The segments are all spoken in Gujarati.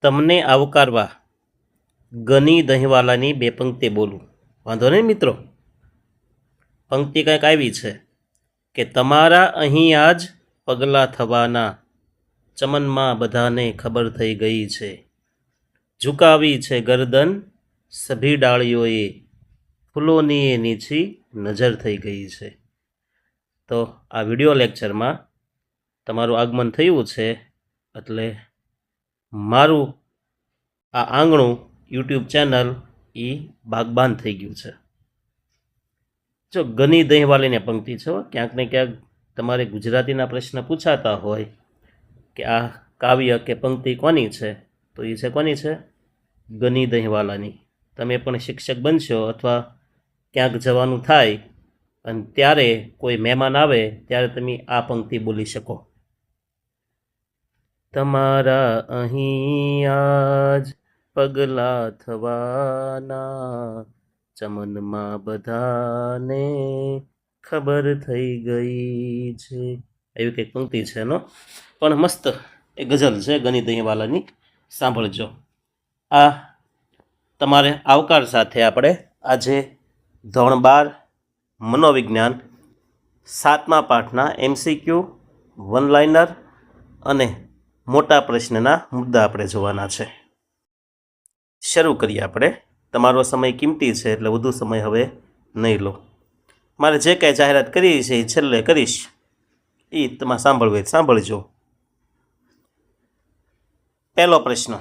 તમને આવકારવા ગની દહીંવાલાની બે પંક્તિ બોલું. વાંધો નહીં મિત્રો. પંક્તિ કંઈક આવી છે કે તમારા અહીં આજ પગલાં થવાના, ચમનમાં બધાને ખબર થઈ ગઈ છે. ઝુકાવી છે ગરદન સભી ડાળીઓએ, ફૂલોની એ નીચી નજર થઈ ગઈ છે. તો આ વિડિયો લેક્ચરમાં તમારું આગમન થયું છે એટલે મારું આ આંગણું યુટ્યુબ ચેનલ એ બાગબાન થઈ ગયું છે. જો ગની દહીંવાલીને પંક્તિ છે, ક્યાંક ને ક્યાંક તમારે ગુજરાતીના પ્રશ્ન પૂછાતા હોય કે આ કાવ્ય કે પંક્તિ કોની છે, તો એ છે કોની છે? ગની દહીંવાલાની. તમે પણ શિક્ષક બનશો અથવા ક્યાંક જવાનું થાય અને ત્યારે કોઈ મહેમાન આવે ત્યારે તમે આ પંક્તિ બોલી શકો. તમારા અહીં આજ પગલાં થવાના, ચમનમાં બધાને ખબર થઈ ગઈ છે. એવી કંઈક પંક્તિ છે એનો, પણ મસ્ત એ ગઝલ છે ગની દહીંવાલાની, સાંભળજો. આ તમારે આવકાર સાથે આપણે આજે ધોરણ 12 મનોવિજ્ઞાન 7મા પાઠના MCQ, વન લાઇનર અને મોટા પ્રશ્નના મુદ્દા આપણે જોવાના છે. શરૂ કરીએ આપણે. તમારો સમય કિંમતી છે એટલે વધુ સમય હવે નહીં લો. મારે જે કાંઈ જાહેરાત કરી છે એ છેલ્લે કરીશ, એ તમારે સાંભળવું હોય સાંભળજો. પહેલો પ્રશ્ન,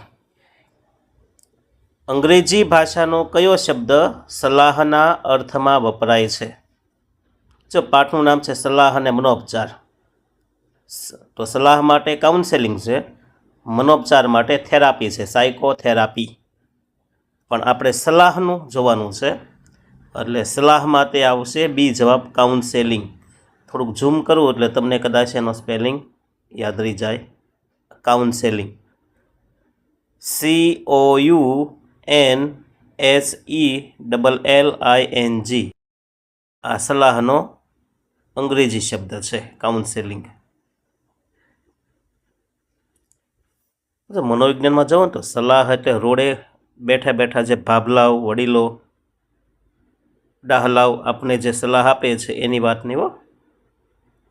અંગ્રેજી ભાષાનો કયો શબ્દ સલાહના અર્થમાં વપરાય છે? જો પાઠનું નામ છે સલાહ અને મનોપચાર, તો સલાહ માટે કાઉન્સેલિંગ છે, મનોપચાર માટે થેરાપી છે, સાયકોથેરાપી. પણ આપણે સલાહનું જોવાનું છે એટલે સલાહમાં તે આવશે બી જવાબ, કાઉન્સેલિંગ. થોડુંક ઝૂમ કરું એટલે તમને કદાચ એનો સ્પેલિંગ યાદ રહી જાય. Counselling, COUNSELLING. આ સલાહનો અંગ્રેજી શબ્દ છે, કાઉન્સેલિંગ. મનોવિજ્ઞાનમાં જાઓ તો સલાહ એટલે રોડે બેઠા બેઠા જે ભાભલાઓ, વડીલો, ડાહલાઓ આપને જે સલાહ આપે છે એની વાત નહીં હો.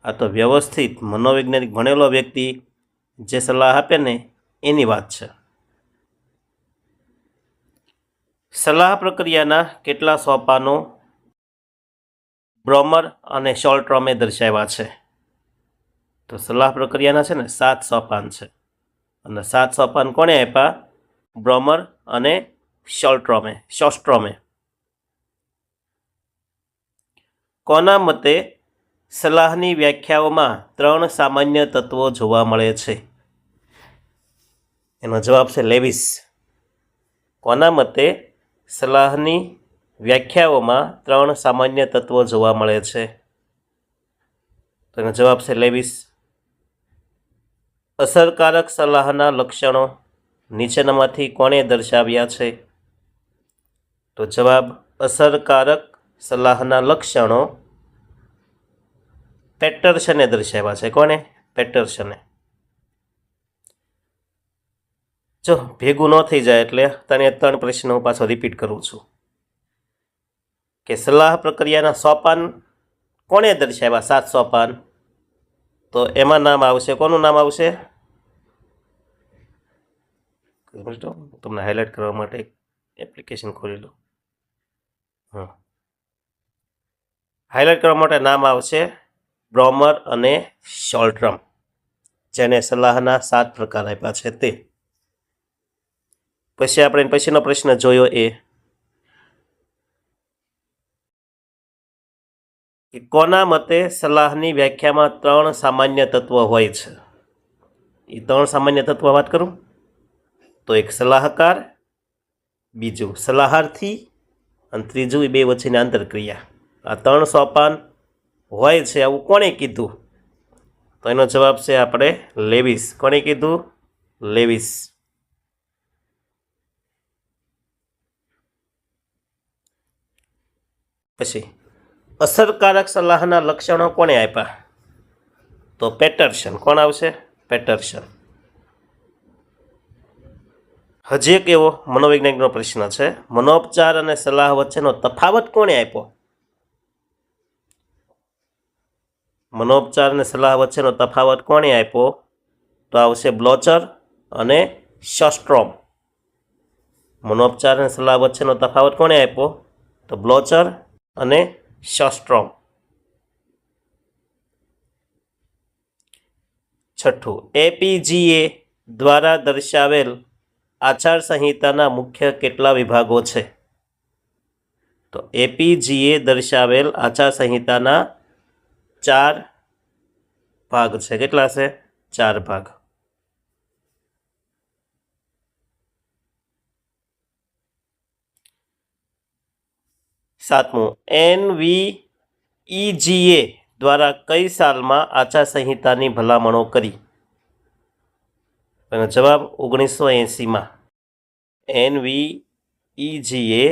આ તો વ્યવસ્થિત મનોવૈજ્ઞાનિક ભણેલો વ્યક્તિ જે સલાહ આપે ને એની વાત છે. સલાહ પ્રક્રિયાના કેટલા સોપાનો બ્રોમર અને શોલ્ટ્રોમે દર્શાવ્યા છે? તો સલાહ પ્રક્રિયાના છે ને 7 સોપાન છે, અને 7 સોપાન કોણે આપ્યા? બ્રોમર અને શોસ્ટ્રોમે. કોના મતે સલાહની વ્યાખ્યાઓમાં 3 સામાન્ય તત્વો જોવા મળે છે? એનો જવાબ છે લેવિસ. કોના મતે સલાહની વ્યાખ્યાઓમાં 3 સામાન્ય તત્વો જોવા મળે છે? તો એનો જવાબ છે લેવિસ. અસરકારક સલાહના લક્ષણો નીચેનામાંથી કોણે દર્શાવ્યા છે? તો જવાબ, અસરકારક સલાહના લક્ષણો પેટરસને દર્શાવ્યા છે. કોને? પેટરસને. જો ભેગું ન થઈ જાય એટલે 3 પ્રશ્નો હું પાછો રિપીટ કરું છું કે સલાહ પ્રક્રિયાના સોપાન કોણે દર્શાવ્યા? 7 સોપાન. તો એમાં નામ આવશે, કોનું નામ આવશે? તમને હાઇલાઇટ કરવા માટે એપ્લિકેશન ખોલી લો. હાઇલાઇટ કરવા માટે નામ આવશે બ્રોમર અને શોલ્ટ્રમ, જેને સલાહના 7 પ્રકાર આપ્યા છે તે. પછી આપણે પછીનો પ્રશ્ન જોયો એ કે કોના મતે સલાહની વ્યાખ્યામાં 3 સામાન્ય તત્વો હોય છે? એ 3 સામાન્ય તત્વો વાત કરું તો એક સલાહકાર, બીજું સલાહાર્થી અને ત્રીજું એ બે વચ્ચેની આંતરક્રિયા. આ 3 સોપાન હોય છે આવું કોણે કીધું? તો એનો જવાબ છે આપણે લેવિસ. કોણે કીધું? લેવિસ. પછી અસરકારક સલાહના લક્ષણો કોણે આપ્યા? તો પેટરસન. કોણ આવશે? પેટરસન. હજી એક એવો મનોવૈજ્ઞાનિકનો પ્રશ્ન છે, મનોપચાર અને સલાહ વચ્ચેનો તફાવત કોણે આપ્યો? મનોપચાર અને સલાહ વચ્ચેનો તફાવત કોણે આપ્યો? તો આવશે બ્લોચર અને શસ્ટ્રોમ. મનોપચાર અને સલાહ વચ્ચેનો તફાવત કોણે આપ્યો? તો બ્લોચર અને શસ્ટ્રોમ. છઠ્ઠું, એપીજીએ દ્વારા દર્શાવેલ આચારસંહિતાના મુખ્ય કેટલા વિભાગો છે? તો એપીજીએ દર્શાવેલ આચારસંહિતાના 4 ભાગ છે. કેટલા છે? 4 ભાગ. સાતમું, એનવીઈજીએ દ્વારા કઈ સાલમાં આચારસંહિતાની ભલામણો કરી? એનો જવાબ 1980માં. એનવીઈજીએ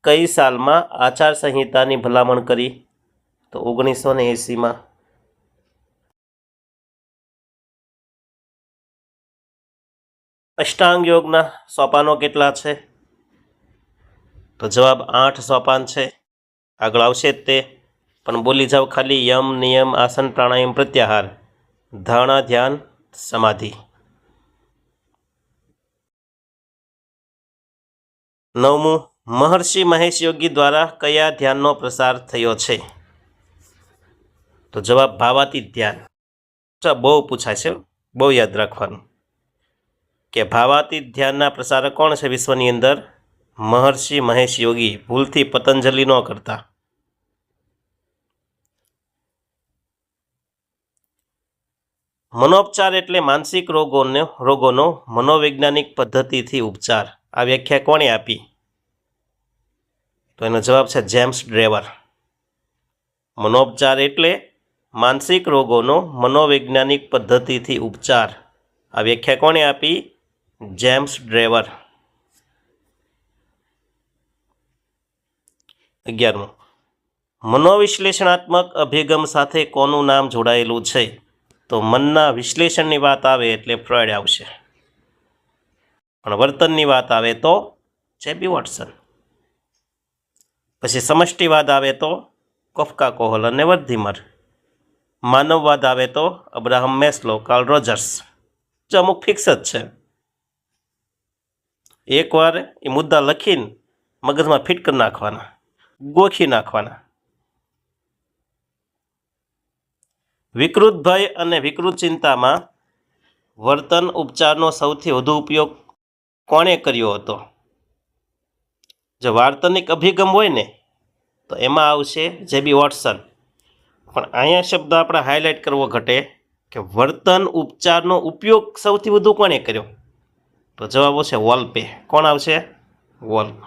કઈ સાલમાં આચારસંહિતાની ભલામણ કરી? તો 1980માં. અષ્ટાંગ યોગના સોપાનો કેટલા છે? તો જવાબ 8 સોપાન છે. આગળ આવશે જ તે, પણ બોલી જાવ ખાલી યમ, નિયમ, આસન, પ્રાણાયામ, પ્રત્યાહાર, ધારણા, ધ્યાન, સમાધિ. 9મું, મહર્ષિ મહેશ યોગી દ્વારા કયા ધ્યાનનો પ્રસાર થયો છે? તો જવાબ ભાવાતીત ધ્યાન. બહુ પૂછાય છે, બહુ યાદ રાખવાનું કે ભાવાતીત ધ્યાનના પ્રસારક કોણ છે વિશ્વની અંદર? મહર્ષિ મહેશ યોગી. ભૂલથી પતંજલિ ન કરતા. મનોપચાર એટલે માનસિક રોગોનો મનોવૈજ્ઞાનિક પદ્ધતિથી ઉપચાર. આ વ્યાખ્યા કોણે આપી? તો એનો જવાબ છે જેમ્સ ડ્રેવર. મનોપચાર એટલે માનસિક રોગોનો મનોવૈજ્ઞાનિક પદ્ધતિથી ઉપચાર. આ વ્યાખ્યા કોણે આપી? જેમ્સ ડ્રેવર. 11મું, મનોવિશ્લેષણાત્મક અભિગમ સાથે કોનું નામ જોડાયેલું છે? તો મનના વિશ્લેષણની વાત આવે એટલે ફ્રોઈડ આવશે, પણ વર્તનની વાત આવે તો જેબી વોટસન. પછી સમષ્ટિવાદ આવે તો કોફકા કોહલ અને વર્ધીમર. માનવવાદ આવે તો અબ્રાહમ મેસ્લો, કાર્લ રોજર્સ. જો અમુક ફિક્સ જ છે, એકવાર એ મુદ્દા લખીને મગજમાં ફિટ કરી નાખવાના, ગોખી નાખવાના. વિકૃત ભય અને વિકૃત ચિંતામાં વર્તન ઉપચારનો સૌથી વધુ ઉપયોગ કોણે કર્યો હતો? જો વાર્તનિક અભિગમ હોય ને તો એમાં આવશે જેબી વોટસન. પણ અહીંયા શબ્દ આપણે હાઇલાઇટ કરવો ઘટે કે વર્તન ઉપચારનો ઉપયોગ સૌથી વધુ કોણે કર્યો? તો જવાબ આવશે વોલ્પે. કોણ આવશે? વોલ્પ.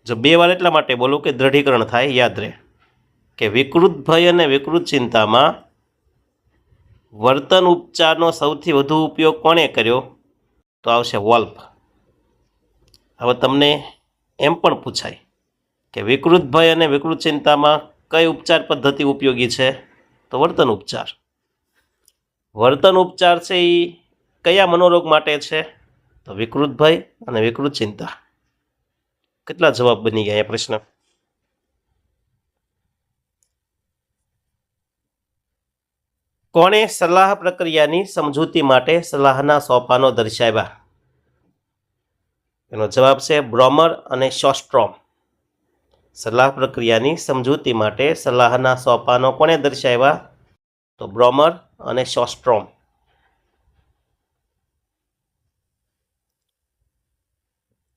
જો 2 વાર એટલા માટે બોલું કે દ્રઢીકરણ થાય, યાદ રહે કે વિકૃત ભય અને વિકૃત ચિંતામાં વર્તન ઉપચારનો સૌથી વધુ ઉપયોગ કોણે કર્યો? તો આવશે વોલ્પ. હવે તમને એમ પણ પૂછાય કે વિકૃત ભય અને વિકૃત ચિંતામાં કઈ ઉપચાર પદ્ધતિ ઉપયોગી છે? તો વર્તન ઉપચાર. વર્તન ઉપચાર છે એ કયા મનોરોગ માટે છે? તો વિકૃત ભય અને વિકૃત ચિંતા. કેટલા જવાબ બની ગયા એ પ્રશ્ન? કોણે સલાહ પ્રક્રિયાની સમજૂતી માટે સલાહના સોપાનો દર્શાવ્યા? એનો જવાબ છે બ્રોમર અને શોસ્ટ્રોમ. સલાહ પ્રક્રિયાની સમજૂતી માટે સલાહના સોપાનો કોણે દર્શાવ્યા? તો બ્રોમર અને શોસ્ટ્રોમ.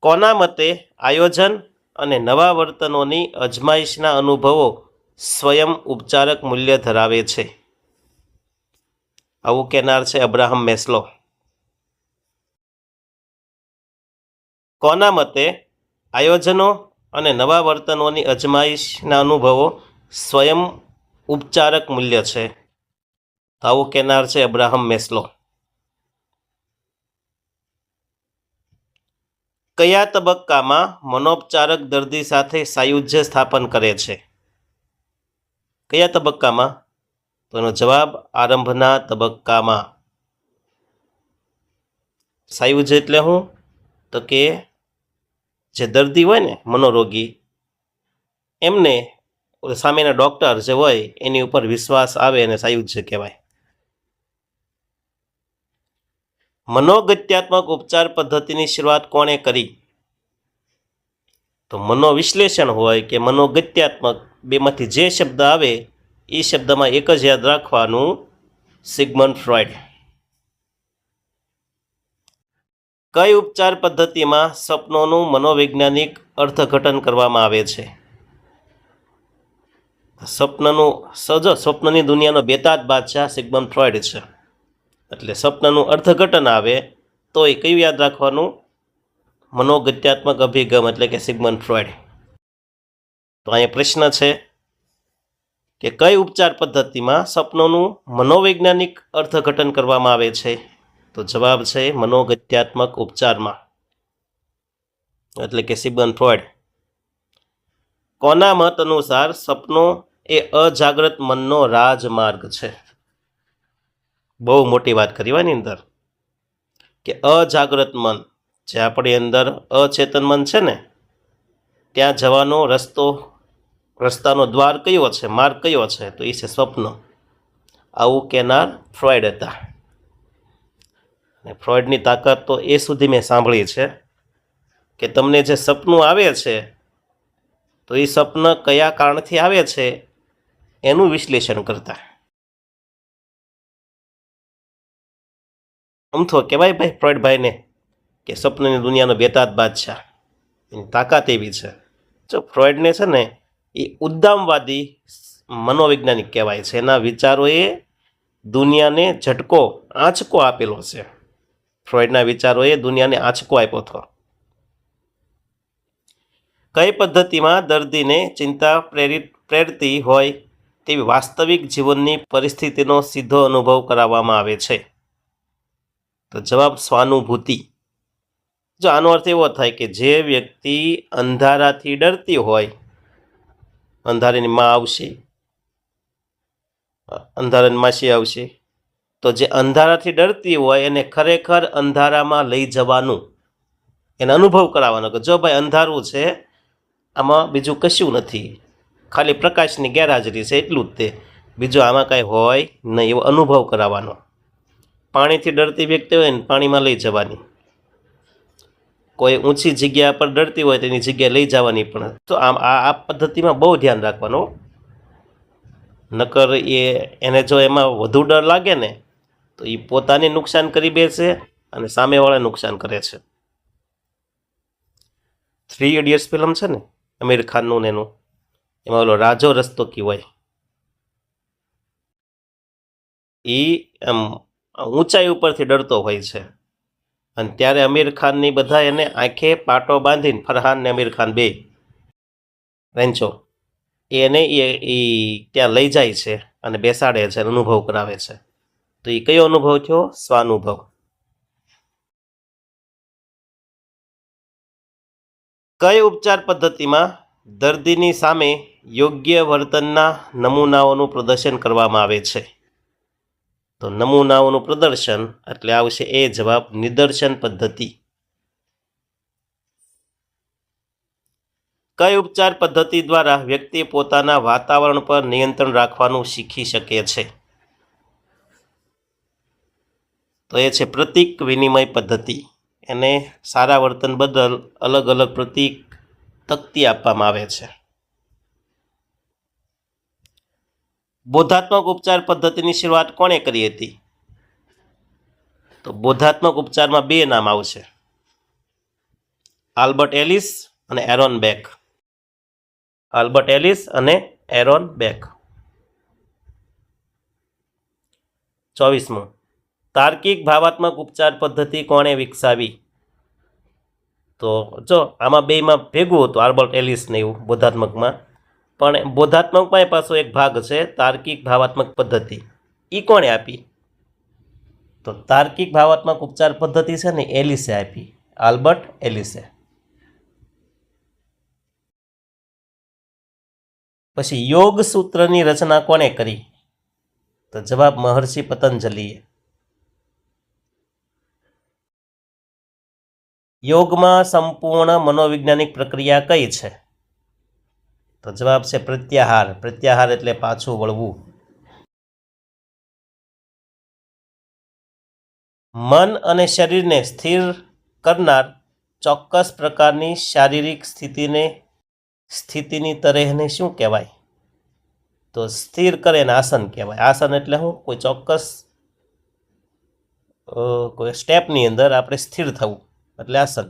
કોના મતે આયોજન અને નવા વર્તનોની અજમાયશના અનુભવો સ્વયં ઉપચારક મૂલ્ય ધરાવે છે? આવું કહેનાર છે અબ્રાહમ મેસ્લો. કોના મતે આયોજનો અને નવા વર્તનોની અજમાયશના અનુભવો સ્વયં ઉપચારક મૂલ્ય છે? આવું કહેનાર છે અબ્રાહમ મેસ્લો. કયા તબક્કામાં મનોપચારક દર્દી સાથે સાયુજ્ય સ્થાપન કરે છે? કયા તબક્કામાં? તો એનો જવાબ આરંભના તબક્કામાં. સાયુજ એટલે શું? તો કે જે દર્દી હોય ને મનોરોગી, એમને સામેના ડૉક્ટર જે હોય એની ઉપર વિશ્વાસ આવે અને સાયુજ્ય કહેવાય. મનોગત્યાત્મક ઉપચાર પદ્ધતિની શરૂઆત કોણે કરી? તો મનોવિશ્લેષણ હોય કે મનોગત્યાત્મક, બેમાંથી જે શબ્દ આવે એ શબ્દમાં એક જ યાદ રાખવાનું, સિગમન્ડ ફ્રોઈડ. કઈ ઉપચાર પદ્ધતિમાં સપનોનું મનોવૈજ્ઞાનિક અર્થઘટન કરવામાં આવે છે? સ્વપ્નની દુનિયાનો બેતાજ બાદશાહ સિગમન્ડ ફ્રોઈડ છે. એટલે સપનનું અર્થઘટન આવે તો એ કયું યાદ રાખવાનું? મનોગત્યાત્મક અભિગમ એટલે કે સિગમન્ડ ફ્રોઈડ. તો અહીંયા પ્રશ્ન છે કે કઈ ઉપચાર પદ્ધતિમાં સપનોનું મનોવૈજ્ઞાનિક અર્થઘટન કરવામાં આવે છે? તો જવાબ છે મનોગત્યાત્મક ઉપચારમાં, એટલે કે સિગમન્ડ ફ્રોઈડ. કોના મત અનુસાર સપનો એ અજાગ્રત મનનો રાજમાર્ગ છે? બહુ મોટી વાત કરી હોય ની અંદર કે અજાગ્રત મન, જે આપણી અંદર અચેતન મન છે ને, ત્યાં જવાનો રસ્તાનો દ્વાર કયો છે, માર્ગ કયો છે? તો એ છે સ્વપ્ન. આવું કહેનાર ફ્રોઈડ હતા. અને ફ્રોઈડની તાકાત તો એ સુધી મેં સાંભળી છે કે તમને જે સપનું આવે છે તો એ સપન કયા કારણથી આવે છે એનું વિશ્લેષણ કરતા. આમ તો કહેવાય ભાઈ ફ્રોઈડભાઈને કે સપનની દુનિયાનો બેતાજ બાદશાહ, એની તાકાત એવી છે. જો ફ્રોઈડને છે ને એ ઉદ્દામવાદી મનોવૈજ્ઞાનિક કહેવાય છે. એના વિચારોએ દુનિયાને આંચકો આપેલો છે. ફ્રોઈડના વિચારોએ દુનિયાને આંચકો આપ્યો હતો. કઈ પદ્ધતિમાં દર્દીને ચિંતા પ્રેરતી હોય તેવી વાસ્તવિક જીવનની પરિસ્થિતિનો સીધો અનુભવ કરાવવામાં આવે છે? તો જવાબ સ્વાનુભૂતિ. જો આનો અર્થ એવો થાય કે જે વ્યક્તિ અંધારાથી ડરતી હોય, અંધારાની માં આવશે, અંધારાની માસી આવશે, તો જે અંધારાથી ડરતી હોય એને ખરેખર અંધારામાં લઈ જવાનું, એને અનુભવ કરાવવાનો કે જો ભાઈ અંધારું છે, આમાં બીજું કશું નથી, ખાલી પ્રકાશની ગેરહાજરી છે એટલું જ તે, બીજું આમાં કાંઈ હોય નહીં, એવો અનુભવ કરાવવાનો. પાણીથી ડરતી વ્યક્તિ હોય ને પાણીમાં લઈ જવાની, કોઈ ઊંચી જગ્યા પર ડરતી હોય તેની જગ્યાએ લઈ જવાની. પણ તો આ પદ્ધતિમાં બહુ ધ્યાન રાખવાનું, નકર એને જો એમાં વધુ ડર લાગે ને તો એ પોતાને નુકસાન કરી બેસે અને સામેવાળા નુકસાન કરે છે. 3 ઇડિયટ્સ ફિલ્મ છે ને આમિર ખાનનું ને એનું, એમાં ઓલો રાજો રસ્તોગી હોય, એ આમ ઊંચાઈ ઉપરથી ડરતો હોય છે અને ત્યારે આમિર ખાનની બધા એને આંખે પાટો બાંધીને, ફરહાન ને આમિર ખાન બે રેન્ચો, એને એ ત્યાં લઈ જાય છે અને બેસાડે છે, અનુભવ કરાવે છે. તો એ કયો અનુભવ થયો? સ્વાનુભવ. કઈ ઉપચાર પદ્ધતિમાં દર્દીની સામે યોગ્ય વર્તનના નમૂનાઓનું પ્રદર્શન કરવામાં આવે છે? તો નમૂનાઓનું પ્રદર્શન એટલે આવશે એ જવાબ નિદર્શન પદ્ધતિ. કઈ ઉપચાર પદ્ધતિ દ્વારા વ્યક્તિ પોતાના વાતાવરણ પર નિયંત્રણ રાખવાનું શીખી શકે છે? તો એ છે પ્રતીક વિનિમય પદ્ધતિ. એને સારા વર્તન બદલ અલગ અલગ પ્રતીક તકતી આપવામાં આવે છે. બોધાત્મક ઉપચાર પદ્ધતિની શરૂઆત કોણે કરી હતી? તો બોધાત્મક ઉપચારમાં 2 નામ આવશે, આલ્બર્ટ એલિસ અને એરોન બેક. આલ્બર્ટ એલિસ અને એરોન બેક. 24મું, તાર્કિક ભાવાત્મક ઉપચાર પદ્ધતિ કોણે વિકસાવી? તો જો આમાં બેમાં ભેગું હતું આલ્બર્ટ એલિસ ને એવું બોધાત્મકમાં, પણ બોધાત્મકમાં પાછો એક ભાગ છે તાર્કિક ભાવાત્મક પદ્ધતિ. એ કોણે આપી? તો તાર્કિક ભાવાત્મક ઉપચાર પદ્ધતિ છે ને એલિસે આપી, આલ્બર્ટ એલિસે. પછી યોગ સૂત્રની રચના કોણે કરી? તો જવાબ મહર્ષિ પતંજલિએ. યોગમાં સંપૂર્ણ મનોવૈજ્ઞાનિક પ્રક્રિયા કઈ છે? તો જવાબ છે પ્રત્યાહાર. પ્રત્યાહાર એટલે પાછું વળવું. મન અને શરીરને સ્થિર કરનાર ચોક્કસ પ્રકારની શારીરિક સ્થિતિની તરેહને શું કહેવાય? તો સ્થિર કરે ને આસન કહેવાય. આસન એટલે શું? કોઈ ચોક્કસ કોઈ સ્ટેપની અંદર આપણે સ્થિર થવું એટલે આસન.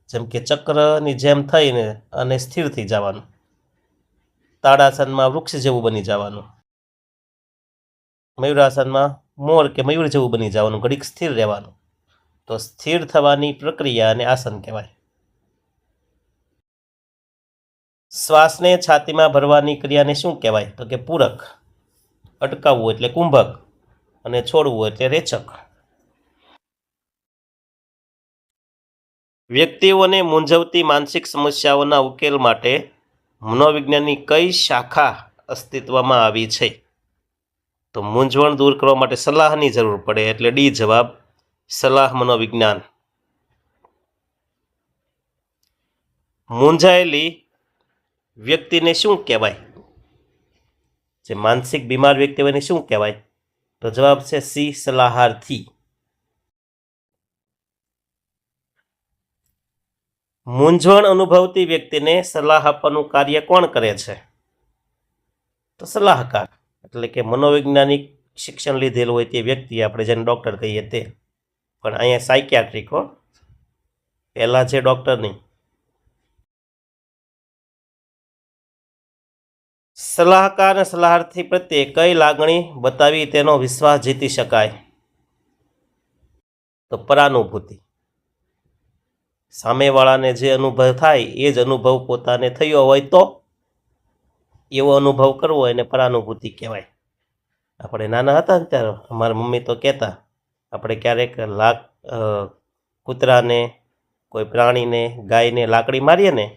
જેમ કે ચક્રની જેમ થઈને અને સ્થિર થઈ જવાનું. તાડાસનમાં વૃક્ષ જેવું બની જવાનું. મયુરાસનમાં મોર કે મયુર જેવું બની જવાનું, ઘડીક સ્થિર રહેવાનું. તો સ્થિર થવાની પ્રક્રિયાને આસન કહેવાય. શ્વાસને છાતીમાં ભરવાની ક્રિયાને શું કહેવાય? તો કે પૂરક. અટકાવવું એટલે કુંભક અને છોડવું એટલે રેચક. વ્યક્તિઓને મૂંઝવતી માનસિક સમસ્યાઓના ઉકેલ માટે મનોવિજ્ઞાનની કઈ શાખા અસ્તિત્વમાં આવી છે? તો મૂંઝવણ દૂર કરવા માટે સલાહની જરૂર પડે એટલે ડી જવાબ, સલાહ મનોવિજ્ઞાન. મૂંઝાયેલી વ્યક્તિને શું કહેવાય? જે માનસિક બીમાર વ્યક્તિ હોય એને શું કહેવાય? તો જવાબ છે સી, સલાહાર્થી. મૂંઝવણ અનુભવતી વ્યક્તિને સલાહ આપવાનું કાર્ય કોણ કરે છે? તો સલાહકાર. એટલે કે મનોવૈજ્ઞાનિક શિક્ષણ લીધેલું હોય તે વ્યક્તિ, આપણે જેને ડૉક્ટર કહીએ તે. પણ અહીંયા સાયકિયાટ્રિક હો, પહેલાં છે ડૉક્ટર નહીં. સલાહકાર અને સલાહાર્થી પ્રત્યે કઈ લાગણી બતાવી તેનો વિશ્વાસ જીતી શકાય? તો પરાનુભૂતિ. સામેવાળાને જે અનુભવ થાય એ જ અનુભવ પોતાને થયો હોય તો એવો અનુભવ કરવો એને પરાનુભૂતિ કહેવાય. આપણે નાના હતા ને ત્યારે અમારા મમ્મી તો કહેતા, આપણે ક્યારેક કૂતરાને, કોઈ પ્રાણીને, ગાયને લાકડી મારીએ ને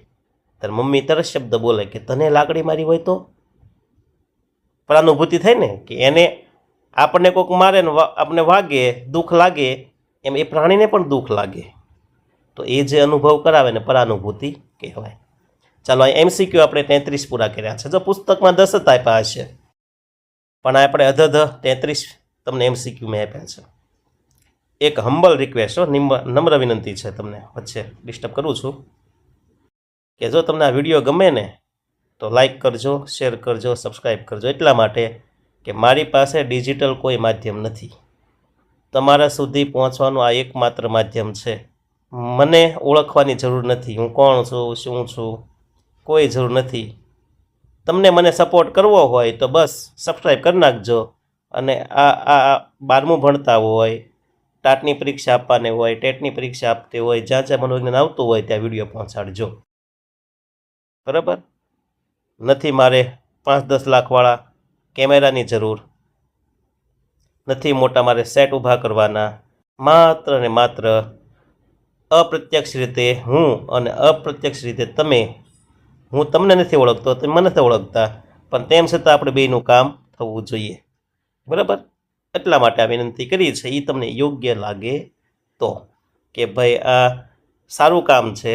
ત્યારે મમ્મી તરત શબ્દ બોલે કે તને લાકડી મારી હોય તો. પરાનુભૂતિ થાય ને કે એને આપણને કોઈક મારે ને આપણે વાગે, દુઃખ લાગે, એમ એ પ્રાણીને પણ દુઃખ લાગે. તો એ જે અનુભવ કરાવે ને પરાનુભૂતિ કહેવાય. ચાલો અહીં MCQ આપણે 33 પૂરા કર્યા છે. જો પુસ્તકમાં 10 જ આપ્યા હશે, પણ આપણે અધધ 33 તમને MCQ મેં આપ્યા છે. એક હમ્બલ રિક્વેસ્ટ હો, નમ્ર વિનંતી છે તમને, વચ્ચે ડિસ્ટર્બ કરું છું, કે જો તમને આ વિડીયો ગમે ને તો લાઈક કરજો, શેર કરજો, સબસ્ક્રાઈબ કરજો. એટલા માટે કે મારી પાસે ડિજિટલ કોઈ માધ્યમ નથી. તમારા સુધી પહોંચવાનું આ એકમાત્ર માધ્યમ છે. મને ઓળખવાની જરૂર નથી, હું કોણ છું, શું છું, કોઈ જરૂર નથી. તમને મને સપોર્ટ કરવો હોય તો બસ સબસ્ક્રાઈબ કરી નાખજો. અને આ 12મું ભણતા હોય, ટાટની પરીક્ષા આપવાની હોય, ટેટની પરીક્ષા આપતી હોય, જ્યાં જ્યાં મનોવિજ્ઞાન આવતું હોય ત્યાં વિડીયો પહોંચાડજો. બરાબર? નથી મારે 5-10 લાખવાળા કેમેરાની જરૂર, નથી મોટા મારે સેટ ઊભા કરવાના. માત્ર ને માત્ર અપ્રત્યક્ષ રીતે હું અને અપ્રત્યક્ષ રીતે તમે. હું તમને નથી ઓળખતો, તમે મને નથી ઓળખતા, પણ તેમ છતાં આપણે બેયનું કામ થવું જોઈએ. બરાબર? એટલા માટે આ વિનંતી કરી છે. એ તમને યોગ્ય લાગે તો, કે ભાઈ આ સારું કામ છે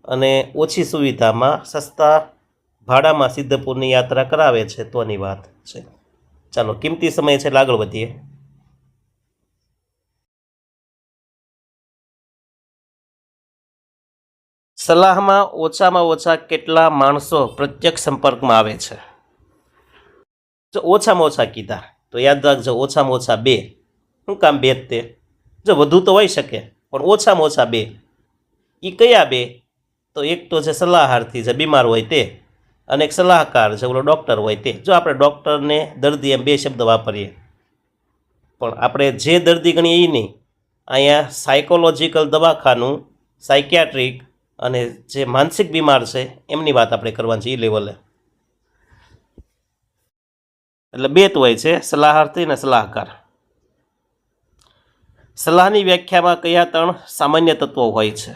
અને ઓછી સુવિધામાં સસ્તા ભાડામાં સિદ્ધપુરની યાત્રા કરાવે છે તોની વાત છે. ચાલો, કિંમતી સમય છે એટલે આગળ વધીએ. સલાહમાં ઓછામાં ઓછા કેટલા માણસો પ્રત્યક્ષ સંપર્કમાં આવે છે? જો ઓછામાં ઓછા કીધા તો યાદ રાખજો, ઓછામાં ઓછા 2. શું કામ 2 જ તે? જો વધુ તો હોઈ શકે, પણ ઓછામાં ઓછા 2. એ કયા 2? તો એક તો છે સલાહાર્થી, જે બીમાર હોય તે, અને એક સલાહકાર, જે ઓલો ડૉક્ટર હોય તે. જો આપણે ડૉક્ટરને દર્દી એમ 2 શબ્દ વાપરીએ, પણ આપણે જે દર્દી ગણીએ એ નહીં. અહીંયા સાયકોલોજીકલ દવાખાનું, સાયકિયાટ્રિક અને જે માનસિક બીમાર છે એમની વાત આપણે કરવાની છે એ લેવલે. એટલે 2 તો હોય છે, સલાહાર્થી અને સલાહકાર. સલાહની વ્યાખ્યામાં કયા 3 સામાન્ય તત્વો હોય છે?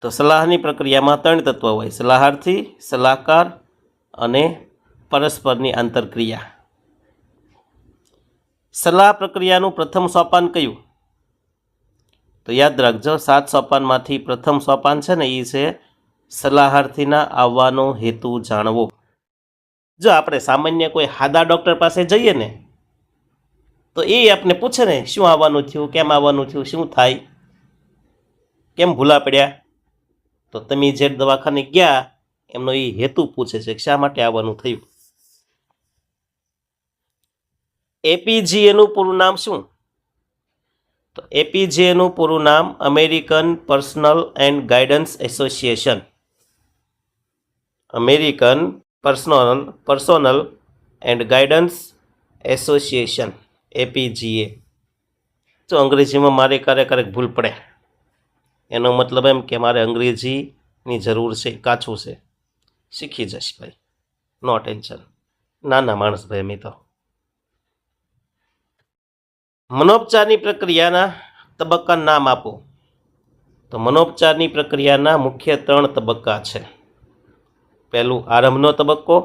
તો સલાહની પ્રક્રિયામાં 3 તત્વો હોય: સલાહાર્થી, સલાહકાર અને પરસ્પરની આંતરક્રિયા. સલાહ પ્રક્રિયાનું પ્રથમ સોપાન કયું? તો યાદ રાખજો 7 સોપાનમાંથી પ્રથમ સોપાન છે ને એ છે સલાહાર્થીના આવવાનો હેતુ જાણવો. જો આપણે સામાન્ય કોઈ હાદા ડૉક્ટર પાસે જઈએ ને તો એ આપણે પૂછે ને શું આવવાનું થયું, કેમ આવવાનું થયું, શું થાય, કેમ ભૂલા પડ્યા, તો તમે જે દવાખાને ગયા એમનો એ હેતુ પૂછે છે કે શા માટે આવવાનું થયું. એપીજીએનું પૂરું નામ શું? તો એપીજીએનું પૂરું નામ American personal and guidance association. American personal and guidance association, APGA. જો અંગ્રેજીમાં મારે ક્યારેક ભૂલ પડે, એનો મતલબ એમ કે મારે અંગ્રેજીની જરૂર છે, કાચું છે, શીખી જઈશ ભાઈ, નો ટેન્શન. નાના માણસ ભાઈ અમે તો. મનોપચારની પ્રક્રિયાના તબક્કાનું નામ આપો. તો મનોપચારની પ્રક્રિયાના મુખ્ય 3 તબક્કા છે. પહેલું આરંભનો તબક્કો,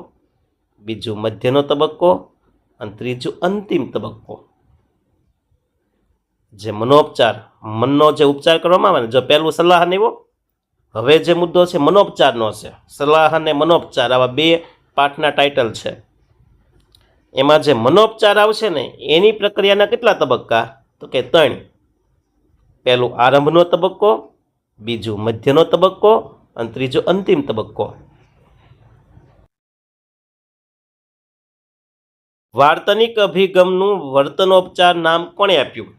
બીજું મધ્યનો તબક્કો અને ત્રીજું અંતિમ તબક્કો. જે મનોપચાર, મનનો જે ઉપચાર કરવામાં આવે ને, જો પહેલું સલાહ નહીં. હવે જે મુદ્દો છે મનોપચારનો છે. સલાહ અને મનોપચાર આવા 2 પાઠના ટાઇટલ છે. એમાં જે મનોપચાર આવશે ને એની પ્રક્રિયાના કેટલા તબક્કા? તો કે 3. પહેલું આરંભનો તબક્કો, બીજું મધ્યનો તબક્કો અને ત્રીજો અંતિમ તબક્કો. વાર્તનિક અભિગમનું વર્તનોપચાર નામ કોણે આપ્યું?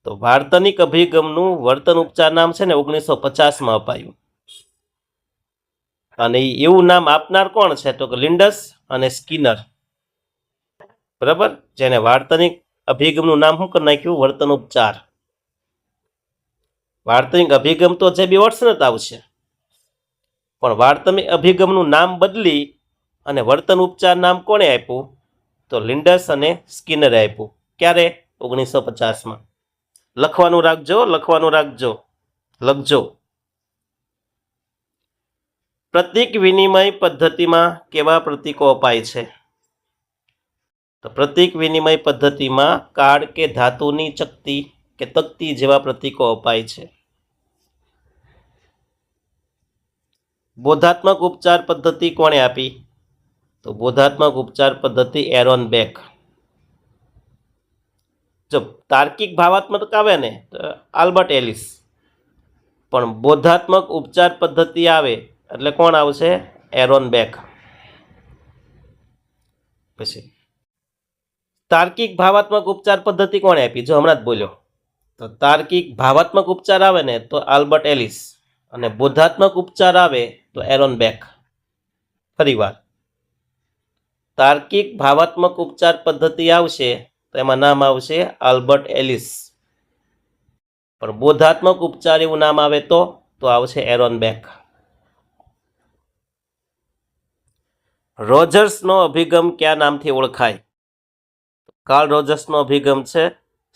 તો વાર્તનિક અભિગમનું વર્તન ઉપચાર નામ છે ને 1950માં અપાયું. અને એવું નામ આપનાર કોણ છે? તો કે લિન્ડસ અને સ્કિનર. બરાબર, જેને વાર્તનિક અભિગમનું નામ શું કરી નાખ્યું? વર્તન ઉપચાર. વાર્તનિક અભિગમ તો જે 2 વર્ષ જ આવશે, પણ વાર્તનિક અભિગમનું નામ બદલી અને વર્તન ઉપચાર નામ કોણે આપ્યું? તો લિન્ડસ અને સ્કિનરે આપ્યું. ક્યારે? 1950માં. લખવાનું રાખજો. પ્રતીક વિનિમય પદ્ધતિમાં કેવા પ્રતીકો અપાય છે? તો પ્રતીક વિનિમય પદ્ધતિમાં કાર્ડ કે ધાતુની ચકતી કે તકતી જેવા પ્રતીકો અપાય છે. બોધાત્મક ઉપચાર પદ્ધતિ કોણે આપી? તો બોધાત્મક ઉપચાર પદ્ધતિ એરોન બેક. જો તાર્કિક ભાવાત્મક આવે ને તો આલ્બર્ટ એલિસ, પણ બોધાત્મક ઉપચાર પદ્ધતિ આવે એટલે કોણ આવશે? Aaron back. પછી તાર્કિક ભાવાત્મક ઉપચાર પદ્ધતિ કોણે આપી? જો હમણાં જ બોલ્યો. તો તાર્કિક ભાવાત્મક ઉપચાર આવે ને તો આલ્બર્ટ એલિસ, અને બોધાત્મક ઉપચાર આવે તો એરોન બેક. ફરીવાર, તાર્કિક ભાવાત્મક ઉપચાર પદ્ધતિ આવશે તો એમાં નામ આવશે આલ્બર્ટ એલિસ, પણ બોધાત્મક ઉપચાર એવું નામ આવે તો આવશે એરોન બેક. રોજર્સનો અભિગમ કયા નામથી ઓળખાય? કાર્લ રોજર્સનો અભિગમ છે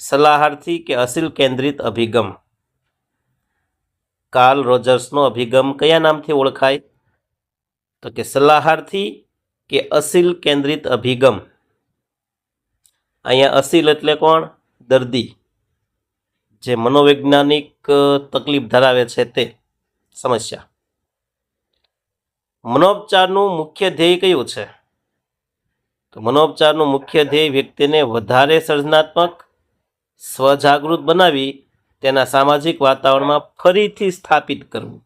સલાહાર્થી કે અસીલ કેન્દ્રિત અભિગમ. કાર્લ રોજર્સનો અભિગમ કયા નામથી ઓળખાય? તો કે સલાહાર્થી કે અસીલ કેન્દ્રિત અભિગમ. અહીંયા અસીલ એટલે કોણ? દર્દી, જે મનોવૈજ્ઞાનિક તકલીફ ધરાવે છે તે સમસ્યા. મનોપચારનું મુખ્ય ધ્યેય કયું છે? તો મનોપચારનું મુખ્ય ધ્યેય વ્યક્તિને વધારે સર્જનાત્મક, સ્વજાગૃત બનાવી તેના સામાજિક વાતાવરણમાં ફરીથી સ્થાપિત કરવું.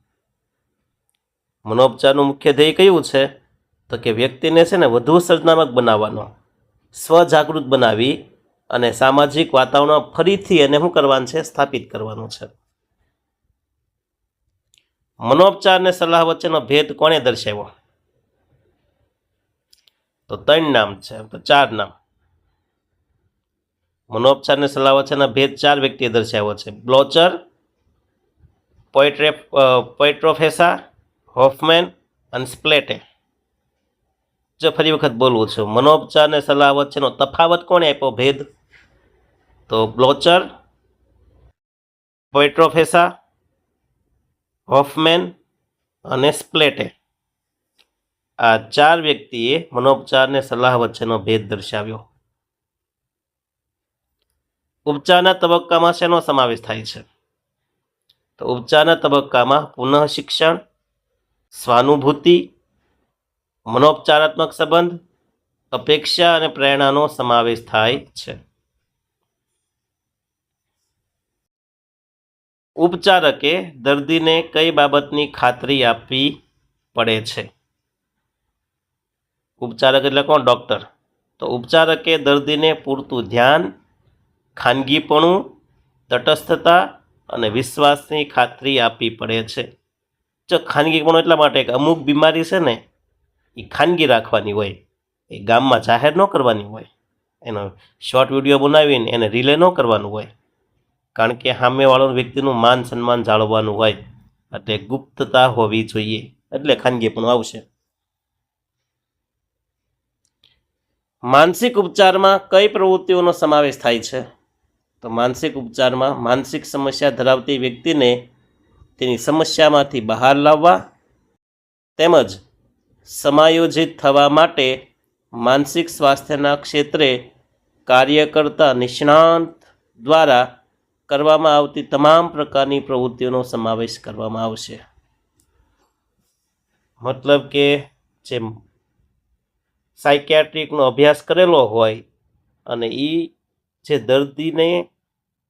મનોપચારનું મુખ્ય ધ્યેય કયું છે? તો કે વ્યક્તિને છે ને વધુ સર્જનાત્મક બનાવવાનો, સ્વજાગૃત બનાવી અને સામાજિક વાતાવરણમાં ફરીથી એને શું કરવાનું છે? સ્થાપિત કરવાનું છે. મનોપચાર અને સલાહ વચ્ચેનો ભેદ કોણે દર્શાવ્યો? તો 3 નામ છે, તો 4 નામ. મનોપચાર અને સલાહ વચ્ચેના ભેદ 4 વ્યક્તિએ દર્શાવ્યો છે. બ્લોચર, પોઇટ્રોફેસા, હોફમેન અને સ્પ્લેટે. જો ફરી વખત બોલવું છું, મનોપચાર અને સલાહ વચ્ચેનો તફાવત કોણે આપ્યો? ભેદ. તો બ્લોચર, પોઇટ્રોફેસા, હોફમેન અને સ્પ્લેટે. આ 4 વ્યક્તિએ મનોપચાર અને સલાહ વચ્ચેનો ભેદ દર્શાવ્યો. ઉપચારના તબક્કામાં શેનો સમાવેશ થાય છે? તો ઉપચારના તબક્કામાં પુનઃ શિક્ષણ, સ્વાનુભૂતિ, મનોપચારાત્મક સંબંધ, અપેક્ષા અને પ્રેરણાનો સમાવેશ થાય છે. ઉપચારકે દર્દીને કઈ બાબતની ખાતરી આપવી પડે છે? ઉપચારક એટલે કોણ? ડૉક્ટર. તો ઉપચારકે દર્દીને પૂરતું ધ્યાન, ખાનગીપણું, તટસ્થતા અને વિશ્વાસની ખાતરી આપવી પડે છે. જો ખાનગીપણું એટલા માટે કે અમુક બીમારી છે ને એ ખાનગી રાખવાની હોય, એ ગામમાં જાહેર ન કરવાની હોય, એનો શોર્ટ વિડીયો બનાવીને એને રિલે ન કરવાનું હોય, કારણ કે સામેવાળો વ્યક્તિનું માન સન્માન જાળવવાનું હોય, એટલે ગુપ્તતા હોવી જોઈએ, એટલે ખાનગીપણું આવશે. માનસિક ઉપચારમાં કઈ પ્રવૃત્તિઓનો સમાવેશ થાય છે? તો માનસિક ઉપચારમાં માનસિક સમસ્યા ધરાવતી વ્યક્તિને તેની સમસ્યામાંથી બહાર લાવવા તેમજ સમાયોજિત થવા માટે માનસિક સ્વાસ્થ્યના ક્ષેત્રે કાર્ય કરતા નિષ્ણાત દ્વારા કરવામાં આવતી તમામ પ્રકારની પ્રવૃત્તિઓનો સમાવેશ કરવામાં આવશે. મતલબ કે જે સાયકિયાટ્રિકનો અભ્યાસ કરેલો હોય અને એ જે દર્દીને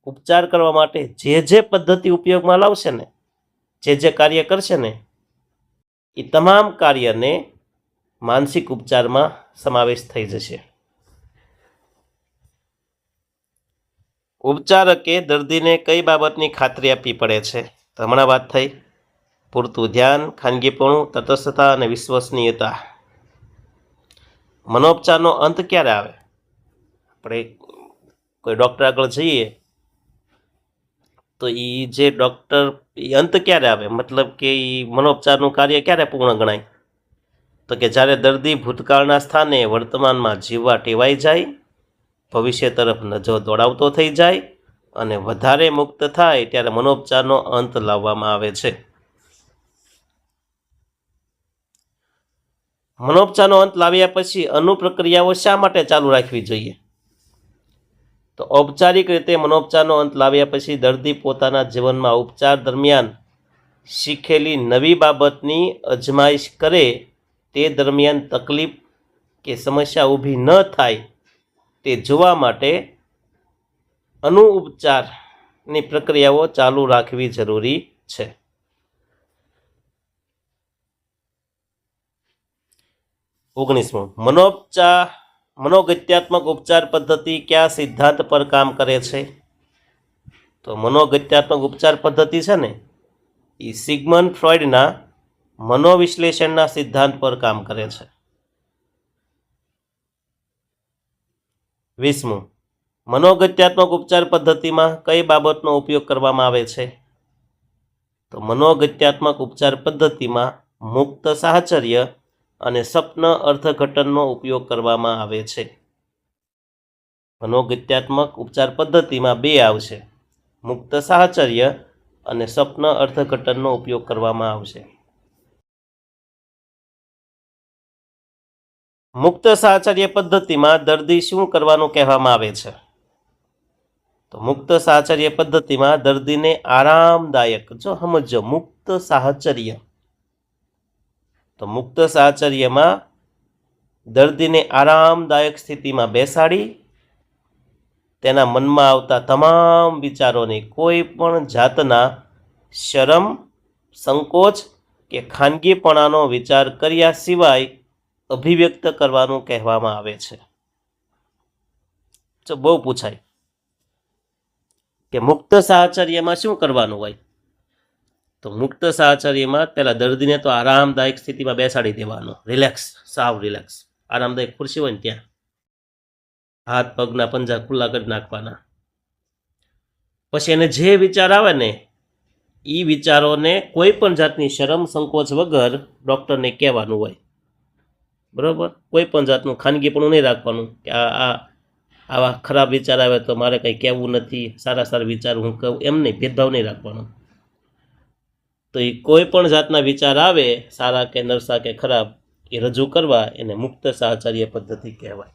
ઉપચાર કરવા માટે જે પદ્ધતિ ઉપયોગમાં લાવશે ને, જે કાર્ય કરશે ને, એ તમામ કાર્યને માનસિક ઉપચારમાં સમાવેશ થઈ જશે. ઉપચારકે દર્દીને કઈ બાબતની ખાતરી આપવી પડે છે? તો હમણાં વાત થઈ, પૂરતું ધ્યાન, ખાનગીપણું, તટસ્થતા અને વિશ્વસનીયતા. મનોપચારનો અંત ક્યારે આવે? આપણે કોઈ ડૉક્ટર આગળ જઈએ તો એ જે ડૉક્ટર અંત ક્યારે આવે, મતલબ કે એ મનોપચારનું કાર્ય ક્યારે પૂર્ણ ગણાય? તો કે જ્યારે દર્દી ભૂતકાળના સ્થાને વર્તમાનમાં જીવવા ટેવાઈ જાય, ભવિષ્ય તરફ નજર દોડાવતો થઈ જાય અને વધારે મુક્ત થાય ત્યારે મનોપચારનો અંત લાવવામાં આવે છે. મનોપચારનો અંત લાવ્યા પછી અનુપ્રક્રિયાઓ શા માટે ચાલુ રાખવી જોઈએ? તો ઔપચારિક રીતે મનોપચારનો અંત લાવ્યા પછી દર્દી પોતાના જીવનમાં ઉપચાર દરમિયાન શીખેલી નવી બાબતની અજમાઈશ કરે તે દરમિયાન તકલીફ કે સમસ્યા ઊભી ન થાય તે જોવા માટે ઉપચારની પ્રક્રિયાઓ ચાલુ રાખવી જરૂરી છે. મનોગત્યાત્મક ઉપચાર પદ્ધતિ કયા સિદ્ધાંત પર કામ કરે છે? તો મનોગત્યાત્મક ઉપચાર પદ્ધતિ છે ને એ સિગમન્ડ ફ્રોઈડના મનોવિશ્લેષણના સિદ્ધાંત પર કામ કરે છે. 20મું, મનોગત્યાત્મક ઉપચાર પદ્ધતિમાં કઈ બાબતનો ઉપયોગ કરવામાં આવે છે? તો મનોગત્યાત્મક ઉપચાર પદ્ધતિમાં મુક્ત સાહચર્ય અને સ્વપ્ન અર્થઘટનનો ઉપયોગ કરવામાં આવે છે. મનોગત્યાત્મક ઉપચાર પદ્ધતિમાં બે આવશે, મુક્ત સાહચર્ય અને સ્વપ્ન અર્થઘટનનો ઉપયોગ કરવામાં આવશે. મુક્ત સાહચર્ય પદ્ધતિમાં દર્દી શું કરવાનું કહેવામાં આવે છે? તો મુક્ત સાહચર્ય પદ્ધતિમાં દર્દીને આરામદાયક, જો સમજો, મુક્ત સાહચર્ય, તો મુક્ત સાહચર્યમાં દર્દીને આરામદાયક સ્થિતિમાં બેસાડી તેના મનમાં આવતા તમામ વિચારોને કોઈ પણ જાતના શરમ, સંકોચ કે ખાનગીપણાનો વિચાર કર્યા સિવાય અભિવ્યક્ત કરવાનું કહેવામાં આવે છે. જો બહુ પૂછાય કે મુક્ત સાહચર્યમાં શું કરવાનું હોય, તો મુક્ત સાહચર્યમાં પહેલાં દર્દીને તો આરામદાયક સ્થિતિમાં બેસાડી દેવાનો, રિલેક્સ, સાવ રિલેક્સ, આરામદાયક ખુરશી હોય ને ત્યાં હાથ પગના પંજા ખુલ્લા કરી નાખવાના. પછી એને જે વિચાર આવે ને એ વિચારોને કોઈ પણ જાતની શરમ સંકોચ વગર ડૉક્ટરને કહેવાનું હોય, બરાબર? કોઈ પણ જાતનું ખાનગીપણું નહીં રાખવાનું કે આવા ખરાબ વિચાર આવે તો મારે કંઈ કહેવું નથી, સારા વિચાર હું કહું, એમ નહીં, ભેદભાવ નહીં રાખવાનો. તો એ કોઈ પણ જાતના વિચાર આવે, સારા કે નરસા કે ખરાબ, એ રજૂ કરવા, એને મુક્ત સાહચર્ય પદ્ધતિ કહેવાય.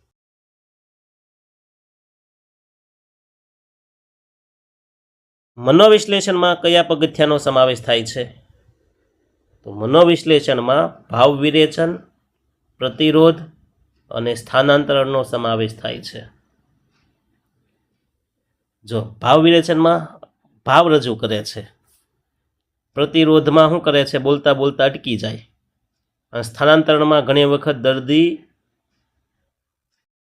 મનોવિશ્લેષણમાં કયા પગથિયાનો સમાવેશ થાય છે? તો મનોવિશ્લેષણમાં ભાવ વિરેચન, પ્રતિરોધ અને સ્થાનાંતરણનો સમાવેશ થાય છે. જો ભાવ વિરેચનમાં ભાવ રજૂ કરે છે, પ્રતિરોધમાં શું કરે છે? બોલતા બોલતા અટકી જાય. અને સ્થાનાંતરણમાં ઘણી વખત દર્દી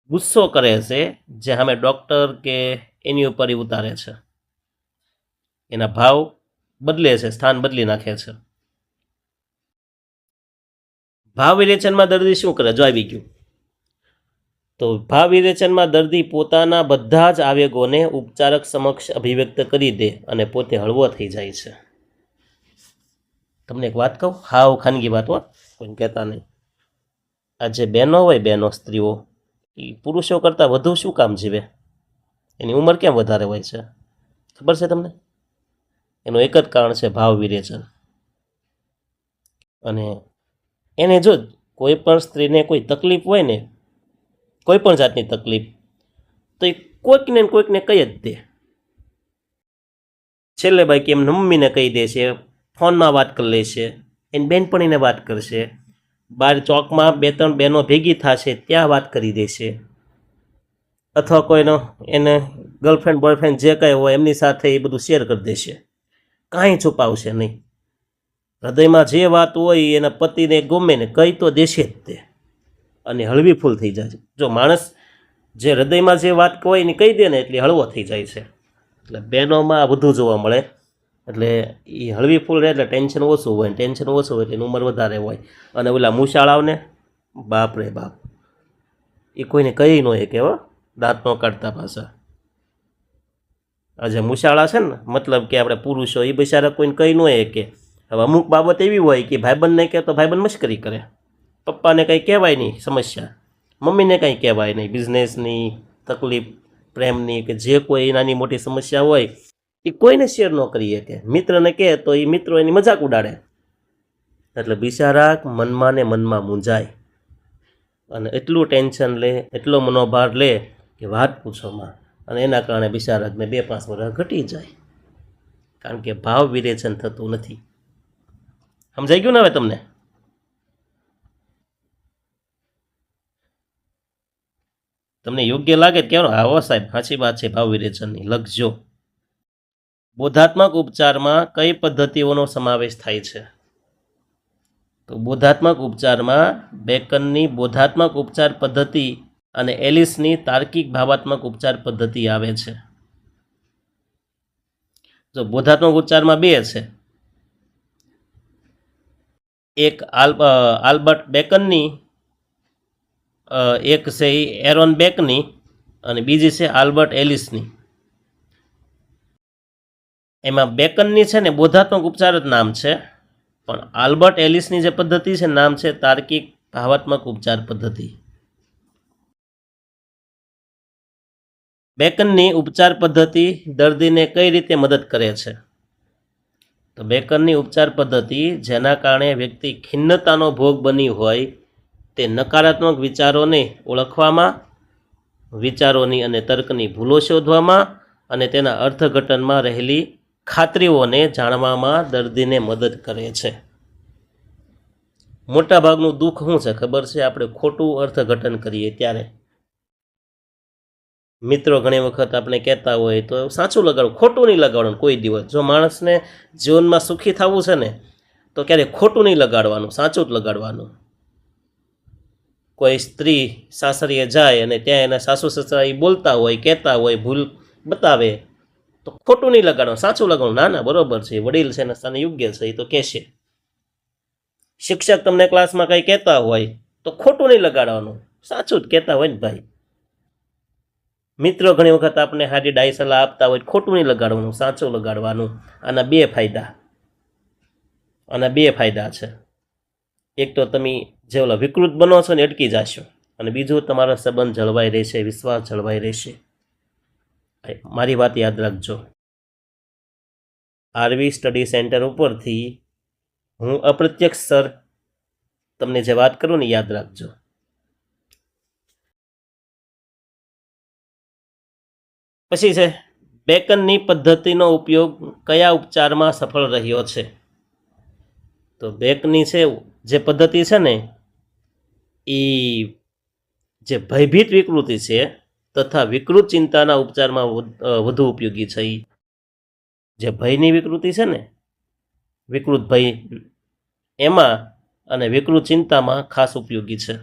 ગુસ્સો કરે છે, જે સામે ડૉક્ટર કે એની ઉપર ઉતારે છે, એના ભાવ બદલે છે, સ્થાન બદલી નાખે છે. ભાવ વિરેચનમાં દર્દી શું કરે? જો આવી ગયું. તો ભાવ વિરેચનમાં દર્દી પોતાના બધા જ આવેગોને ઉપચારક સમક્ષ અભિવ્યક્ત કરી દે અને પોતે હળવો થઈ જાય છે. તમને એક વાત કહું, હાવ ખાનગી વાત હો, કોઈને કહેતા નહીં. આ જે બહેનો હોય, બહેનો સ્ત્રીઓ, એ પુરુષો કરતાં વધુ શું કામ જીવે? એની ઉંમર કેમ વધારે હોય છે ખબર છે તમને? એનું એક જ કારણ છે, ભાવ વિરેચન. અને એને જો કોઈ પણ સ્ત્રીને કોઈ તકલીફ હોય ને, કોઈ પણ જાતની તકલીફ, તો એ કોઈકને કહી જ દે. છેલ્લે ભાઈ કે એમ મમ્મીને કહી દે છે, ફોનમાં વાત કરી લે છે, એની બેનપણીને વાત કરશે, બહાર ચોકમાં 2-3 બહેનો ભેગી થશે ત્યાં વાત કરી દેશે, અથવા કોઈનો એને ગર્લફ્રેન્ડ બોયફ્રેન્ડ જે કંઈ હોય એમની સાથે એ બધું શેર કરી દેશે. કાંઈ છુપાવશે નહીં. હૃદયમાં જે વાત હોય એના પતિને ગમે ને કહી તો દેશે જ તે, અને હળવી ફૂલ થઈ જાય છે. જો માણસ જે હૃદયમાં જે વાત હોય એને કહી દે ને એટલે હળવો થઈ જાય છે. એટલે બહેનોમાં આ બધું જોવા મળે. એટલે એ હળવી ફૂલ રહે એટલે ટેન્શન ઓછું હોય, ટેન્શન ઓછું હોય એટલે એની ઉંમર વધારે હોય. અને ઓલા મૂશાળાઓને બાપ રે બાપ, એ કોઈને કહી ન કે હો, દાંત ન કાઢતા પાછા. આ જે મૂશાળા છે ને, મતલબ કે આપણે પુરુષો, એ બિચારા કોઈને કહી ન કે. હવે અમુક બાબત એવી હોય કે ભાઈબંધને કહે તો ભાઈબંધ મશ્કરી કરે, પપ્પાને કંઈ કહેવાય નહીં સમસ્યા, મમ્મીને કંઈ કહેવાય નહીં બિઝનેસની તકલીફ, પ્રેમની, કે જે કોઈ નાની મોટી સમસ્યા હોય એ કોઈને શેર ન કરી શકે. મિત્રને કહે તો એ મિત્રો એની મજાક ઉડાડે. એટલે બિચારા મનમાં ને મનમાં મૂંઝાય અને એટલું ટેન્શન લે, એટલો મનોભાર લે કે વાત પૂછોમાં. અને એના કારણે બિચારાને 2-5 વર્ષ ઘટી જાય, કારણ કે ભાવ વિરેચન થતું નથી. સમજાઈ ગયું ને હવે તમને? તમને યોગ્ય લાગે કેવો? આવો સાહેબ, સાચી વાત છે ભાવ વિરેચનની, લખજો. બોધાત્મક ઉપચારમાં કઈ પદ્ધતિઓનો સમાવેશ થાય છે? તો બોધાત્મક ઉપચારમાં બેકનની બોધાત્મક ઉપચાર પદ્ધતિ અને એલિસની તાર્કિક ભાવાત્મક ઉપચાર પદ્ધતિ આવે છે. જો બોધાત્મક ઉપચારમાં 2 છે, એક આલ્બર્ટ બેકનની, એક છે એરોન બેકની, અને બીજી છે આલ્બર્ટ એલિસની. એમાં બેકનની છે ને બોધાત્મક ઉપચાર જ નામ છે, પણ આલ્બર્ટ એલિસની જે પદ્ધતિ છે નામ છે તાર્કિક ભાવાત્મક ઉપચાર પદ્ધતિ. બેકનની ઉપચાર પદ્ધતિ દર્દીને કઈ રીતે મદદ કરે છે? તો બેકનની ઉપચાર પદ્ધતિ જેના કારણે વ્યક્તિ ખિન્નતાનો ભોગ બની હોય તે નકારાત્મક વિચારોને ઓળખવામાં, વિચારોની અને તર્કની ભૂલો શોધવામાં અને તેના અર્થઘટનમાં રહેલી ખાતરીઓને જાણવામાં દર્દીને મદદ કરે છે. મોટાભાગનું દુઃખ શું છે ખબર છે? આપણે ખોટું અર્થઘટન કરીએ ત્યારે. મિત્રો ઘણી વખત આપણે કહેતા હોય તો સાચું લગાડવું, ખોટું નહીં લગાડવાનું કોઈ દિવસ. જો માણસને જીવનમાં સુખી થવું છે ને તો ક્યારેય ખોટું નહીં લગાડવાનું, સાચું જ લગાડવાનું. કોઈ સ્ત્રી સાસરીએ જાય અને ત્યાં એના સાસુ સસરા એ બોલતા હોય, કહેતા હોય, ભૂલ બતાવે તો ખોટું નહીં લગાડવાનું, સાચું લગાડવાનું. ના ના, બરોબર છે, વડીલ છે એના સ્થાને યોગ્ય છે, એ તો કહેશે. શિક્ષક તમને ક્લાસમાં કંઈ કહેતા હોય તો ખોટું નહીં લગાડવાનું, સાચું જ કહેતા હોય ને ભાઈ. મિત્રો ઘણી વખત આપણે હારી ડાઈ સલાહ આપતા હોય, ખોટું નહીં લગાડવાનું, સાચું લગાડવાનું. આના 2 ફાયદા છે. એક તો તમે જે ઓલા વિકૃત બનો છો ને અટકી જશો, અને બીજું તમારો સંબંધ જળવાઈ રહેશે, વિશ્વાસ જળવાઈ રહેશે. મારી વાત યાદ રાખજો. આરવી સ્ટડી સેન્ટર ઉપરથી હું અપ્રત્યક્ષ સર તમને જે વાત કરું ને યાદ રાખજો. પછી છે બેકનની પદ્ધતિનો ઉપયોગ કયા ઉપચારમાં સફળ રહ્યો છે? તો બેકની છે જે પદ્ધતિ છે ને એ જે ભયભીત વિકૃતિ છે તથા વિકૃત ચિંતાના ઉપચારમાં વધુ ઉપયોગી છે. જે ભયની વિકૃતિ છે ને, વિકૃત ભય એમાં અને વિકૃત ચિંતામાં ખાસ ઉપયોગી છે.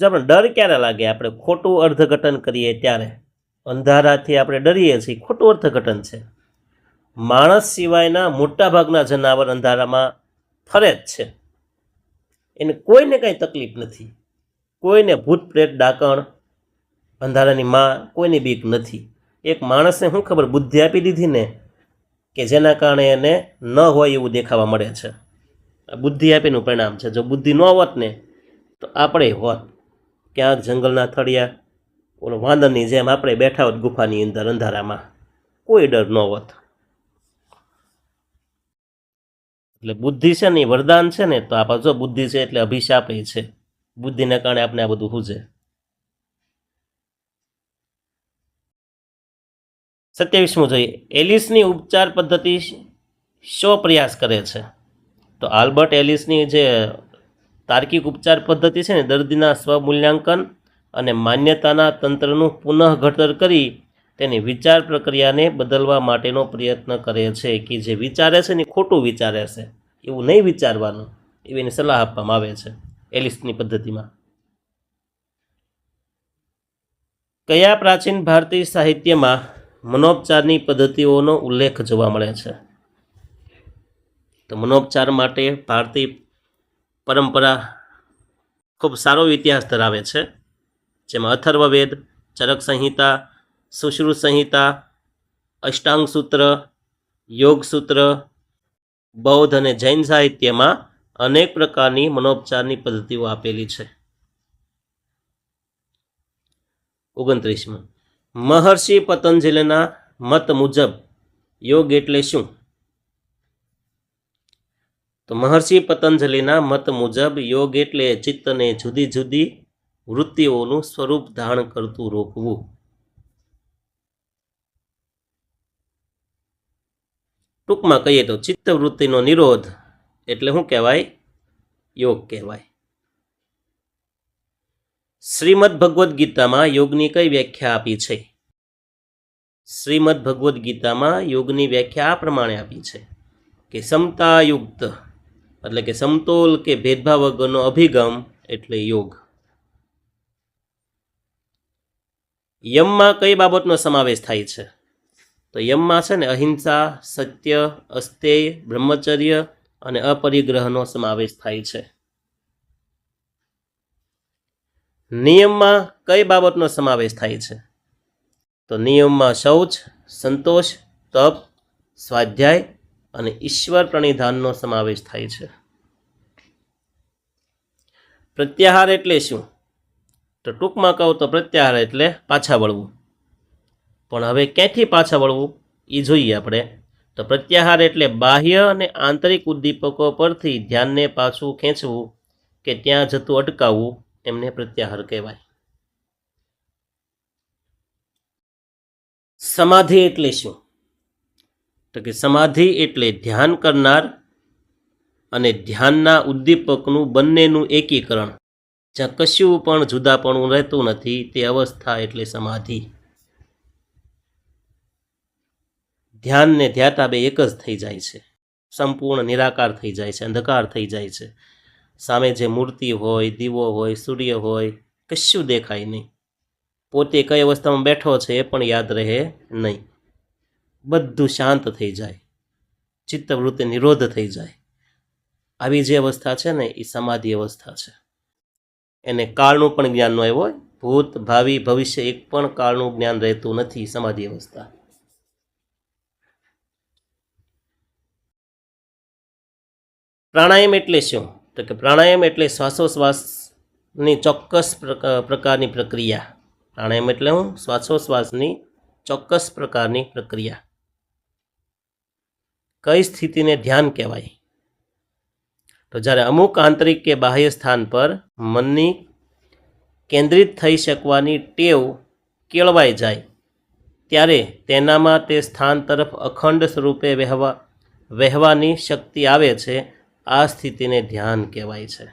જો આપણે ડર ક્યારે લાગે? આપણે ખોટું અર્થઘટન કરીએ ત્યારે. અંધારાથી આપણે ડરીએ છીએ, ખોટું અર્થઘટન છે. માણસ સિવાયના મોટાભાગના જનાવર અંધારામાં ફરે જ છે, એને કોઈને કાંઈ તકલીફ નથી. કોઈને ભૂત પ્રેત ડાકણ અંધારાની માં કોઈની બીક નથી. એક માણસને શું ખબર બુદ્ધિ આપી દીધી ને કે જેના કારણે એને ન હોય એવું દેખાવા મળે છે. બુદ્ધિ આપીનું પરિણામ છે. જો બુદ્ધિ ન હોત ને તો આપણે હોત ક્યાંક જંગલના થળિયા ઓલો વાંદરની જેમ આપણે બેઠા હોત ગુફાની અંદર અંધારામાં, કોઈ ડર ન હોત. એટલે બુદ્ધિ છે ને એ વરદાન છે ને, તો આપણે જો બુદ્ધિ છે એટલે અભિશાપ એ છે. બુદ્ધિને કારણે આપણે આ બધું સૂઝે. 27મું જોઈએ, એલિસની ઉપચાર પદ્ધતિ શો પ્રયાસ કરે છે? તો આલ્બર્ટ એલિસની જે તાર્કિક ઉપચાર પદ્ધતિ છે ને, દર્દીના સ્વમૂલ્યાંકન અને માન્યતાના તંત્રનું પુનઃઘડતર કરી તેની વિચાર પ્રક્રિયાને બદલવા માટેનો પ્રયત્ન કરે છે. કે જે વિચારે છે ને ખોટું વિચારે છે એવું નહીં વિચારવાનું, એવી સલાહ આપવામાં આવે છે એલિસની પદ્ધતિમાં. કયા પ્રાચીન ભારતીય સાહિત્યમાં મનોપચારની પદ્ધતિઓનો ઉલ્લેખ જોવા મળે છે? તો મનોપચાર માટે ભારતીય પરંપરા ખૂબ સારો ઇતિહાસ ધરાવે છે, જેમાં અથર્વવેદ, ચરક સંહિતા, સુશ્રુત સંહિતા, અષ્ટાંગ સૂત્ર, યોગ સૂત્ર, બૌદ્ધ અને જૈન સાહિત્યમાં અનેક પ્રકારની મનોપચારની પદ્ધતિઓ આપેલી છે. 29મું, મહર્ષિ પતંજલિના મત મુજબ યોગ એટલે શું? તો મહર્ષિ પતંજલિના મત મુજબ યોગ એટલે ચિત્તને જુદી જુદી વૃત્તિઓનું સ્વરૂપ ધારણ કરતું રોકવું. ટૂંકમાં કહીએ તો ચિત્તવૃત્તિનો નિરોધ એટલે શું કહેવાય? યોગ કહેવાય. શ્રીમદ ભગવદ્ ગીતામાં યોગની કઈ વ્યાખ્યા આપી છે? શ્રીમદ ભગવદ્ ગીતામાં યોગની વ્યાખ્યા આ પ્રમાણે આપી છે કે સમતાયુક્ત એટલે કે સમતોલ કે ભેદભાવ વગરનો અભિગમ એટલે યોગ. યમમાં કઈ બાબતનો સમાવેશ થાય છે? તો યમમાં છે ને અહિંસા, સત્ય, અસ્તેય, બ્રહ્મચર્ય અને અપરિગ્રહનો સમાવેશ થાય છે. નિયમમાં કઈ બાબતનો સમાવેશ થાય છે? તો નિયમમાં શૌચ, સંતોષ, તપ, સ્વાધ્યાય અને ઈશ્વર પ્રણિધાનનો સમાવેશ થાય છે. પ્રત્યાહાર એટલે શું? તો ટૂંકમાં કહું તો પ્રત્યાહાર એટલે પાછા વળવું. પણ હવે ક્યાંથી પાછા વળવું એ જોઈએ આપણે. તો પ્રત્યાહાર એટલે બાહ્ય અને આંતરિક ઉદ્દીપકો પરથી ધ્યાનને પાછું ખેંચવું કે ત્યાં જતું અટકાવવું, એમને પ્રત્યાહાર કહેવાય. સમાધિ એટલે શું? તો કે સમાધિ એટલે ધ્યાન કરનાર અને ધ્યાનના ઉદ્દીપકનું બંનેનું એકીકરણ, જ્યાં કશું પણ જુદાપણું રહેતું નથી, તે અવસ્થા એટલે સમાધિ. ધ્યાન ને ધ્યાતા બે એક જ થઈ જાય છે, સંપૂર્ણ નિરાકાર થઈ જાય છે, અંધકાર થઈ જાય છે. સામે જે મૂર્તિ હોય, દીવો હોય, સૂર્ય હોય, કશું દેખાય નહીં. પોતે કઈ અવસ્થામાં બેઠો છે એ પણ યાદ રહે નહીં. બધું શાંત થઈ જાય, ચિત્તવૃત્તિ નિરોધ થઈ જાય. આવી જે અવસ્થા છે ને એ સમાધિ અવસ્થા છે. એને કાળનું પણ જ્ઞાન ન હોય, ભૂત, ભાવિ, ભવિષ્ય એક પણ કાળનું જ્ઞાન રહેતું નથી સમાધિ અવસ્થા. પ્રાણાયામ એટલે શું? તો કે પ્રાણાયામ એટલે શ્વાસોશ્વાસની ચોક્કસ પ્રકારની પ્રક્રિયા. પ્રાણાયામ એટલે હું શ્વાસોશ્વાસની ચોક્કસ પ્રકારની પ્રક્રિયા. કઈ સ્થિતિને ધ્યાન કહેવાય? તો જ્યારે અમુક આંતરિક કે બાહ્ય સ્થાન પર મનની કેન્દ્રિત થઈ શકવાની ટેવ કેળવાઈ જાય ત્યારે તેનામાં તે સ્થાન તરફ અખંડ સ્વરૂપે વહેવાની શક્તિ આવે છે. આ સ્થિતિને ધ્યાન કહેવાય છે.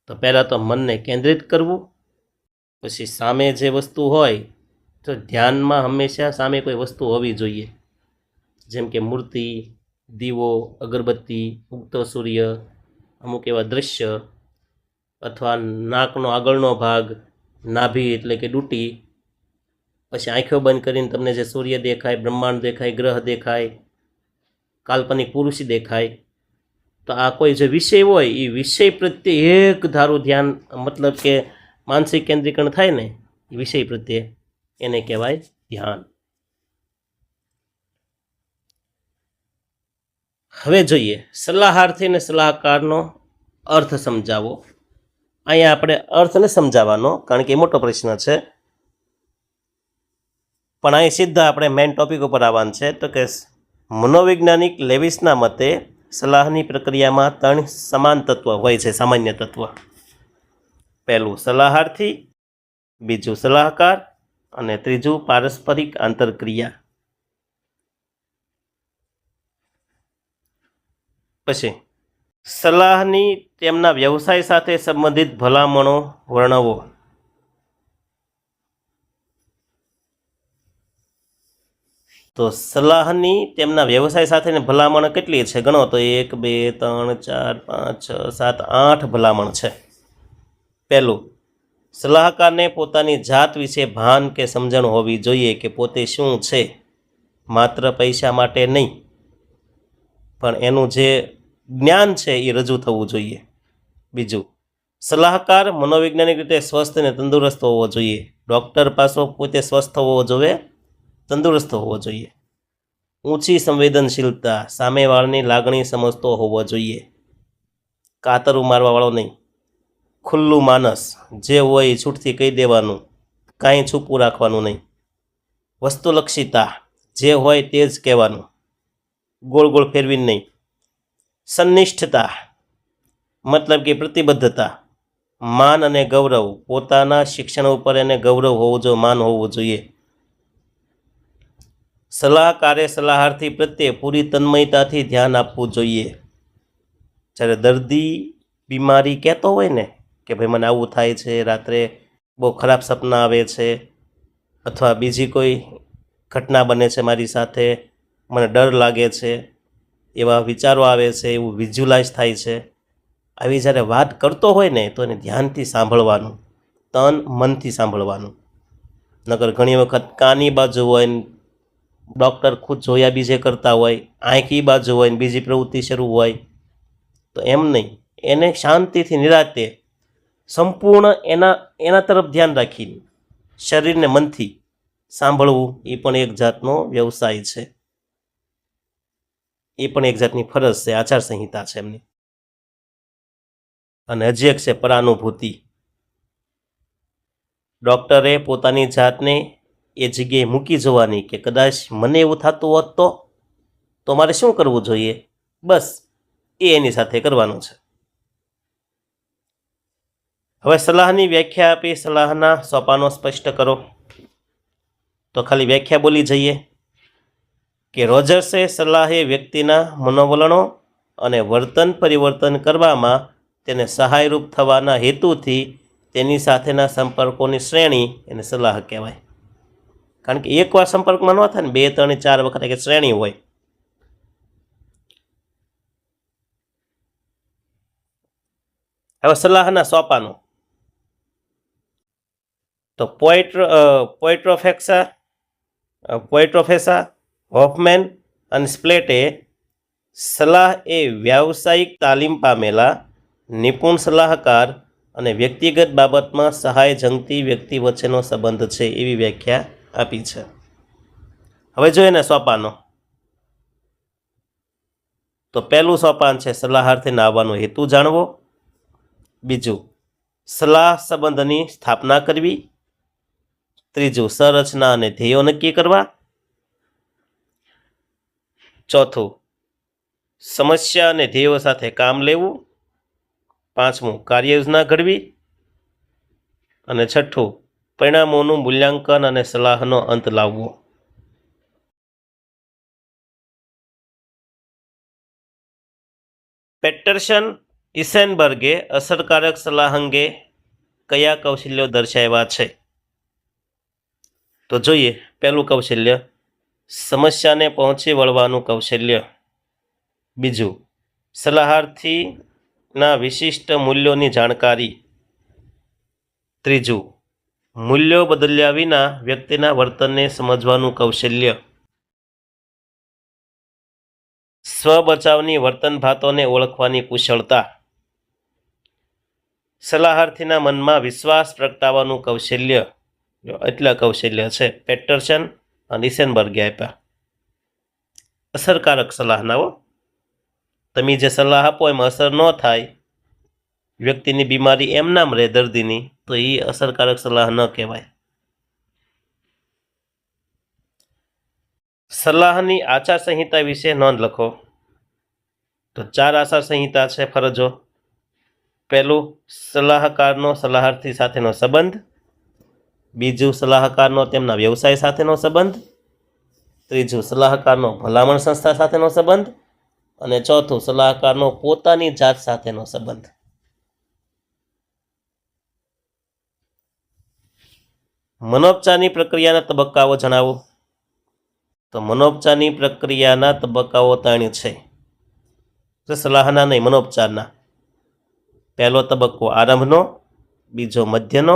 તો પહેલાં તો મનને કેન્દ્રિત કરવું, પછી સામે જે વસ્તુ હોય તો ધ્યાનમાં હંમેશા સામે કોઈ વસ્તુ હોવી જોઈએ, જેમ કે મૂર્તિ, દીવો, અગરબત્તી, ઉગતો સૂર્ય, અમુક એવા દ્રશ્ય, અથવા નાકનો આગળનો ભાગ, નાભી એટલે કે ડૂંટી, પછી આંખો બંધ કરીને તમને જે સૂર્ય દેખાય, બ્રહ્માંડ દેખાય, ગ્રહ દેખાય, કાલ્પનિક પુરુષ દેખાય. તો આ કોઈ જે વિષય હોય એ વિષય પ્રત્યે એક ધારું ધ્યાન, મતલબ કે માનસિક કેન્દ્રીકરણ થાય ને એ વિષય પ્રત્યે, એને કહેવાય ધ્યાન. હવે જોઈએ સલાહાર્થી અને સલાહકારનો અર્થ સમજાવો. અહીંયા આપણે અર્થને સમજાવવાનો, કારણ કે એ મોટો પ્રશ્ન છે, પણ અહીં સીધા આપણે મેઇન ટોપિક ઉપર આવવાનું છે. તો કે મનોવૈજ્ઞાનિક લેવિસના મતે સલાહની પ્રક્રિયામાં 3 સમાન તત્વ હોય છે, સામાન્ય તત્વ. પહેલું સલાહાર્થી, બીજું સલાહકાર અને ત્રીજું પારસ્પરિક આંતરક્રિયા. પછી સલાહની તેમના વ્યવસાય સાથે સંબંધિત ભલામણો વર્ણવો. તો સલાહની તેમના વ્યવસાય સાથેની ભલામણ કેટલી છે ગણો તો 1 2 3 4 5 6 7 8 ભલામણ છે. પહેલું, સલાહકારને પોતાની જાત વિશે ભાન કે સમજણ હોવી જોઈએ કે પોતે શું છે, માત્ર પૈસા માટે નહીં, પણ એનું જે જ્ઞાન છે એ રજૂ થવું જોઈએ. બીજું, સલાહકાર મનોવૈજ્ઞાનિક રીતે સ્વસ્થ અને તંદુરસ્ત હોવો જોઈએ. ડૉક્ટર પાસો પોતે સ્વસ્થ હોવો જોઈએ, તંદુરસ્ત હોવો જોઈએ. ઊંચી સંવેદનશીલતા, સામેવાળાની લાગણી સમજતો હોવો જોઈએ, કાતરું મારવાવાળો નહીં. ખુલ્લું માનસ, જે હોય એ છૂટથી કહી દેવાનું, કાંઈ છૂપું રાખવાનું નહીં. વસ્તુલક્ષિતા, જે હોય તે જ કહેવાનું, ગોળ ગોળ ફેરવીને નહીં. સંનિષ્ઠતા મતલબ કે પ્રતિબદ્ધતા. માન અને ગૌરવ, પોતાના શિક્ષણ ઉપર એને ગૌરવ હોવું જોઈએ, માન હોવું જોઈએ. સલાહકારે સલાહાર્થી પ્રત્યે પૂરી તન્મયતાથી ધ્યાન આપવું જોઈએ. જ્યારે દર્દી બીમારી કહેતો હોય ને કે ભાઈ મને આવું થાય છે, રાત્રે બહુ ખરાબ સપના આવે છે, અથવા બીજી કોઈ ઘટના બને છે મારી સાથે, મને ડર લાગે છે, એવા વિચારો આવે છે, એવું વિઝ્યુલાઇઝ થાય છે, આવી જ્યારે વાત કરતો હોય ને તો એને ધ્યાનથી સાંભળવાનું, તન મનથી સાંભળવાનું. નકર ઘણી વખત કાની બાજુ હોય ને ડૉક્ટર ખુદ જોયા બીજે કરતા હોય, આંખ એ બાજુ હોય ને બીજી પ્રવૃત્તિ શરૂ હોય, તો એમ નહીં, એને શાંતિથી નિરાતે સંપૂર્ણ એના તરફ ધ્યાન રાખીને શરીરને મનથી સાંભળવું એ પણ એક જાતનો વ્યવસાય છે, એ પણ એક જાતની ફરજ છે, આચારસંહિતા છે એમની. અને હજી એક છે પરાનુભૂતિ. ડૉક્ટરે પોતાની જાતને એ જગ્યાએ મૂકી જવાની કે કદાચ મને એવું થતું હોત તો મારે શું કરવું જોઈએ, બસ એ એની સાથે કરવાનું છે. હવે સલાહની વ્યાખ્યા આપી, સલાહના સોપાનો સ્પષ્ટ કરો. તો ખાલી વ્યાખ્યા બોલી જઈએ કે રોજર્સે સલાહે વ્યક્તિના મનોવલણો અને વર્તન પરિવર્તન કરવામાં તેને સહાયરૂપ થવાના હેતુથી તેની સાથેના સંપર્કોની શ્રેણી એને સલાહ કહેવાય. કારણ કે એકવાર સંપર્કમાં ન થાય ને 2 3 4 વખત એક શ્રેણી હોય. હવે સલાહના સોપાનો તો પોઇટ્રોફેસા, હોફમેન અને સ્પ્લેટે સલાહ એ વ્યાવસાયિક તાલીમ પામેલા નિપુણ સલાહકાર અને વ્યક્તિગત બાબતમાં સહાય જંગતી વ્યક્તિ વચ્ચેનો સંબંધ છે, એવી વ્યાખ્યા આપી છે. હવે જોઈએ ને સોપાનો. તો પહેલું સોપાન છે સલાહાર્થીને આવવાનો હેતુ જાણવો. બીજું, સલાહ સંબંધની સ્થાપના કરવી. ત્રીજું, સંરચના અને ધ્યેયો નક્કી કરવા. ચોથું, સમસ્યા અને ધ્યેયો સાથે કામ લેવું. પાંચમું, કાર્યયોજના ઘડવી. અને છઠ્ઠું, પરિણામોનું મૂલ્યાંકન અને સલાહનો અંત લાવવો. પેટરસન ઇસેનબર્ગે અસરકારક સલાહ અંગે કયા કૌશલ્યો દર્શાવ્યા છે? તો જોઈએ, પહેલું કૌશલ્ય સમસ્યાને પહોંચી વળવાનું કૌશલ્ય. બીજું, સલાહાર્થીના વિશિષ્ટ મૂલ્યોની જાણકારી. ત્રીજું, મૂલ્યો બદલ્યા વિના વ્યક્તિના વર્તનને સમજવાનું કૌશલ્ય. સ્વબચાવની વર્તન ભાતોને ઓળખવાની કુશળતા. સલાહાર્થીના મનમાં વિશ્વાસ પ્રગટાવવાનું કૌશલ્ય. એટલા કૌશલ્ય છે પેટરસન અને ઇસેનબર્ગે આપ્યા. અસરકારક સલાહના હો, તમે જે સલાહ આપો એમાં અસર ન થાય, વ્યક્તિની બીમારી એમ નામ રહે દર્દીની, તો એ અસરકારક સલાહ ન કહેવાય. સલાહની આચાર સંહિતા વિશે નોંધ લખો. તો 4 આચાર સંહિતા છે ફરજો. પહેલું, સલાહકારનો સલાહાર્થી સાથેનો સંબંધ. બીજું, સલાહકારનો તેમના વ્યવસાય સાથેનો સંબંધ. ત્રીજું, સલાહકારનો ભલામણ સંસ્થા સાથેનો સંબંધ. અને ચોથું, સલાહકારનો પોતાની જાત સાથેનો સંબંધ. મનોપચારની પ્રક્રિયાના તબક્કાઓ જણાવો. તો મનોપચારની પ્રક્રિયાના તબક્કાઓ 3 છે. સલાહના નહીં, મનોપચારના. પહેલો તબક્કો આરંભનો, બીજો મધ્યનો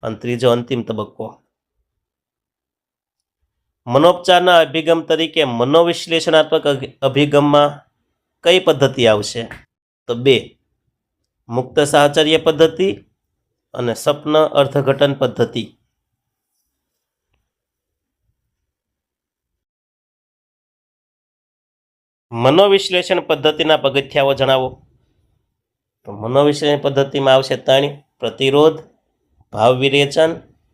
અને ત્રીજો અંતિમ તબક્કો. મનોપચારના અભિગમ તરીકે મનોવિશ્લેષણાત્મક અભિગમમાં કઈ પદ્ધતિ આવશે? તો 2, મુક્ત સાહચર્ય પદ્ધતિ અને સ્વપ્ન અર્થઘટન પદ્ધતિ. મનોવિશ્લેષણ પદ્ધતિના પગથિયાઓ જણાવો. તો મનોવિશ્લેષણ પદ્ધતિમાં આવશે 3, પ્રતિરોધ, ભાવ વિરેચન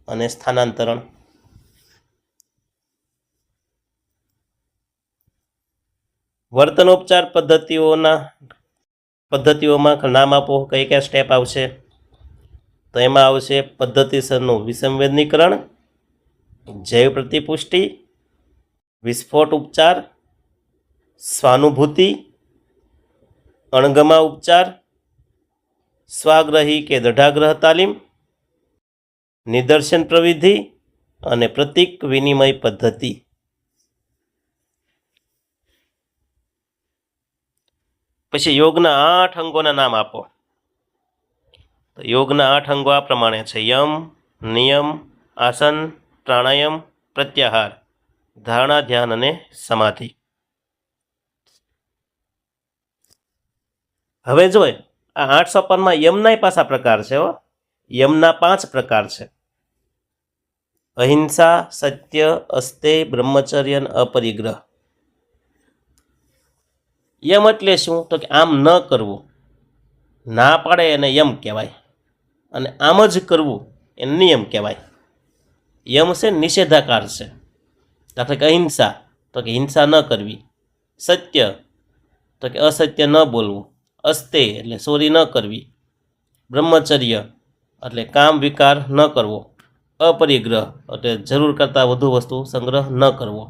અને સ્થાનાંતરણ. વર્તનોપચાર પદ્ધતિઓમાં નામ આપો, કઈ કયા સ્ટેપ આવશે? તો એમાં આવશે પદ્ધતિસરનું વિસંવેદનીકરણ, જૈવ પ્રતિપુષ્ટિ, વિસ્ફોટ ઉપચાર, સ્વાનુભૂતિ, અણગમા ઉપચાર, સ્વાગ્રહી કે દઢાગ્રહ તાલીમ, નિદર્શન પ્રવિધિ અને પ્રતીક વિનિમય પદ્ધતિ. પછી યોગના 8 અંગોના નામ આપો. તો યોગના 8 અંગો આ પ્રમાણે છે: યમ, નિયમ, આસન, પ્રાણાયામ, પ્રત્યાહાર, ધારણા, ધ્યાન અને સમાધિ. હવે જોઈએ, આ 8 સોપાનમાં યમના પાછા પ્રકાર છે. યમના 5 પ્રકાર છે: અહિંસા, સત્ય, અસ્તેય, બ્રહ્મચર્ય અને અપરિગ્રહ. યમ એટલે શું? તો કે આમ ન કરવું, ના પાડે એને યમ કહેવાય, અને આમ જ કરવું એને નિયમ કહેવાય. યમ છે નિષેધાકાર છે. દાખલા કે અહિંસા, તો કે હિંસા ન કરવી. સત્ય, તો કે અસત્ય ન બોલવું. અસ્તેય એટલે ચોરી ન કરવી. બ્રહ્મચર્ય એટલે કામ વિકાર ન કરવો. અપરિગ્રહ એટલે જરૂર કરતાં વધુ વસ્તુ સંગ્રહ ન કરવો.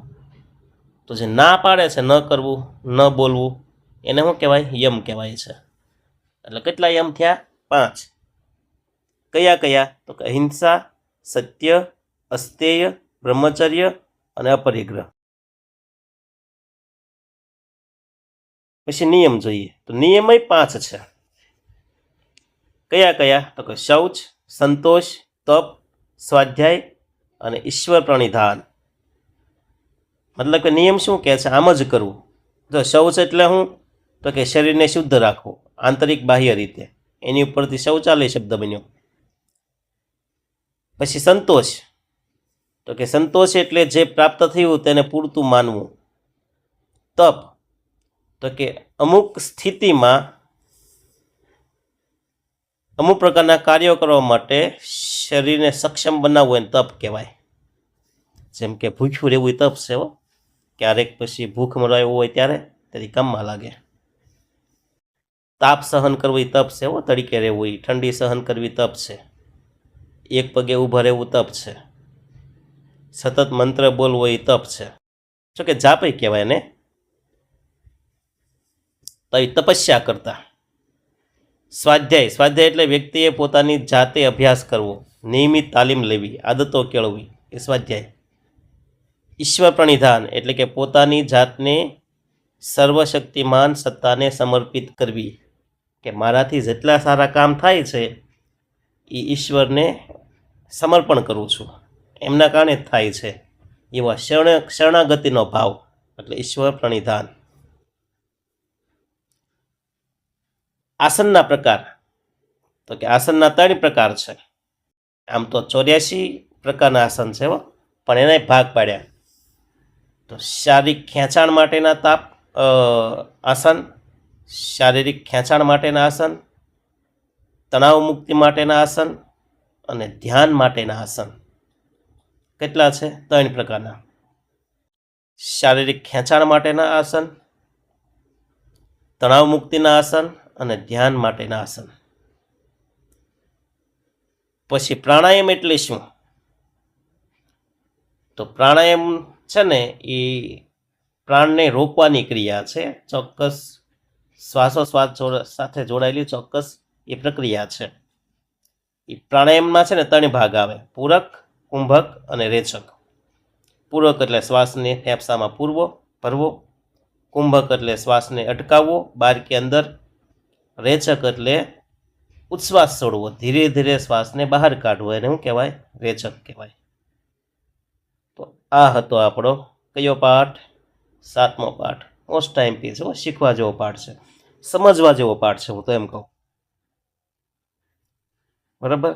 તો જે ના પાડે છે ન કરવું, ન બોલવું, એને શું કહેવાય? યમ કહેવાય છે. એટલે કેટલા યમ થયા? 5. કયા કયા? તો કે અહિંસા, સત્ય, અસ્તેય, બ્રહ્મચર્ય અને અપરિગ્રહ. પછી નિયમ જોઈએ. તો નિયમય 5 છે. કયા કયા? તો કે શૌચ, સંતોષ, તપ, સ્વાધ્યાય અને ઈશ્વર પ્રણિધાન. મતલબ કે નિયમ શું કહે છે? આમ જ કરવું. જો શૌચ એટલે શું? તો કે શરીરને શુદ્ધ રાખવું, આંતરિક બાહ્ય રીતે. એની ઉપરથી શૌચાલય શબ્દ બન્યો. પછી સંતોષ, તો કે સંતોષ એટલે જે પ્રાપ્ત થયું તેને પૂરતું માનવું. તપ, તો કે અમુક સ્થિતિમાં અમુક પ્રકારના કાર્યો કરવા માટે શરીરને સક્ષમ બનાવવું એને તપ કહેવાય. જેમ કે ભૂખ્યું રહેવું એ તપ છે. ક્યારેક પછી ભૂખ મરાયું હોય ત્યારે તેની કામમાં લાગે. તાપ સહન કરવું એ તપ છે. તડીકે રહેવું, એ ઠંડી સહન કરવી તપ છે. એક પગે ઊભા રહેવું તપ છે, સતત મંત્ર બોલવો એ તપ છે, જો કે જાપે કહેવાય ને, તો એ તપસ્યા કરતા. સ્વાધ્યાય એટલે વ્યક્તિએ પોતાની જાતે અભ્યાસ કરવો, નિયમિત તાલીમ લેવી, આદતો કેળવવી, એ સ્વાધ્યાય. ઈશ્વર પ્રણિધાન એટલે કે પોતાની જાતને સર્વશક્તિમાન સત્તાને સમર્પિત કરવી, કે મારાથી જેટલા સારા કામ થાય છે એ ઈશ્વરને સમર્પણ કરું છું, એમના કારણે જ થાય છે, એવા શરણાગતિનો ભાવ એટલે ઈશ્વર પ્રણિધાન. આસનના પ્રકાર, તો કે આસનના 3 પ્રકાર છે. આમ તો 84 પ્રકારના આસન છે, પણ એના ભાગ પાડ્યા. તો શારીરિક ખેંચાણ માટેના આસન, શારીરિક ખેંચાણ માટેના આસન, તણાવ મુક્તિ માટેના આસન અને ધ્યાન માટેના આસન. કેટલા છે? 3 પ્રકારના. શારીરિક ખેંચાણ માટેના આસન, તણાવ મુક્તિના આસન અને ધ્યાન માટેના આસન. પછી પ્રાણાયામ એટલે શું? તો પ્રાણાયામ છે ને એ પ્રાણને રોકવાની ક્રિયા છે, ચોક્કસ શ્વાસોશ્વાસ સાથે જોડાયેલી ચોક્કસ એ પ્રક્રિયા છે. એ પ્રાણાયામમાં છે ને 3 ભાગ આવે: પૂરક, કુંભક અને રેચક. પૂરક એટલે શ્વાસને ફેફસામાં ભરવો, કુંભક એટલે શ્વાસને અટકાવવો બહાર કે અંદર, રેચક એટલે ઉચ્છ્વાસ છોડવો, ધીરે ધીરે શ્વાસને બહાર કાઢવો, એને શું કહેવાય? રેચક કહેવાય. તો આ હતો આપણો કયો પાઠ? 7મો પાઠ. મોસ્ટ ટાઈમ પીસ, શીખવા જેવો પાઠ છે, સમજવા જેવો પાઠ છે, હું તો એમ કહું. બરાબર.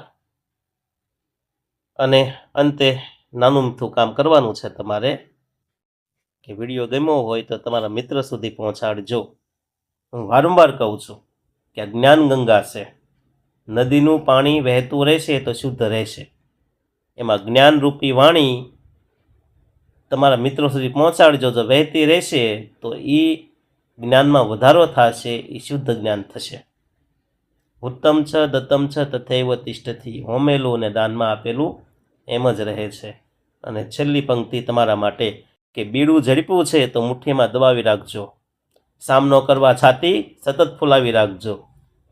અને અંતે નાનું મીઠું કામ કરવાનું છે તમારે, કે વિડીયો ગમ્યો હોય તો તમારા મિત્ર સુધી પહોંચાડજો. હું વારંવાર કહું છું કે આ જ્ઞાન ગંગા છે, નદીનું પાણી વહેતું રહેશે તો શુદ્ધ રહેશે. એમાં જ્ઞાનરૂપી વાણી તમારા મિત્રો સુધી પહોંચાડજો. જો વહેતી રહેશે તો એ જ્ઞાનમાં વધારો થશે, એ શુદ્ધ જ્ઞાન થશે. ઉત્તમ છ દત્તમ છ તથૈવ તિષ્ઠતિ, હોમેલું અને દાનમાં આપેલું એમ જ રહે છે. અને છેલ્લી પંક્તિ તમારા માટે, કે બીડું ઝડપ્યું છે તો મુઠ્ઠીમાં દબાવી રાખજો, સામનો કરવા છાતી સતત ફૂલાવી રાખજો,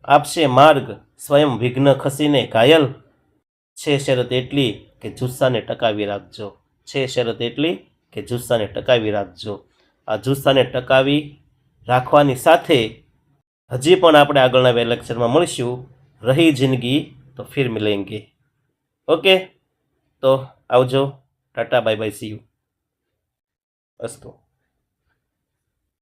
આપશે માર્ગ સ્વયં વિઘ્ન ખસીને ઘાયલ, છે શરત એટલી કે જુસ્સાને ટકાવી રાખજો, છે શરત એટલી કે જુસ્સાને ટકાવી રાખજો. આ જુસ્સાને ટકાવી રાખવાની સાથે હજી પણ આપણે આગળના બે લેક્ચરમાં મળીશું. રહી જિંદગી તો ફિર મિલેંગે. ઓકે, તો આવજો, Tata, bye bye, C you. અસ્તુ.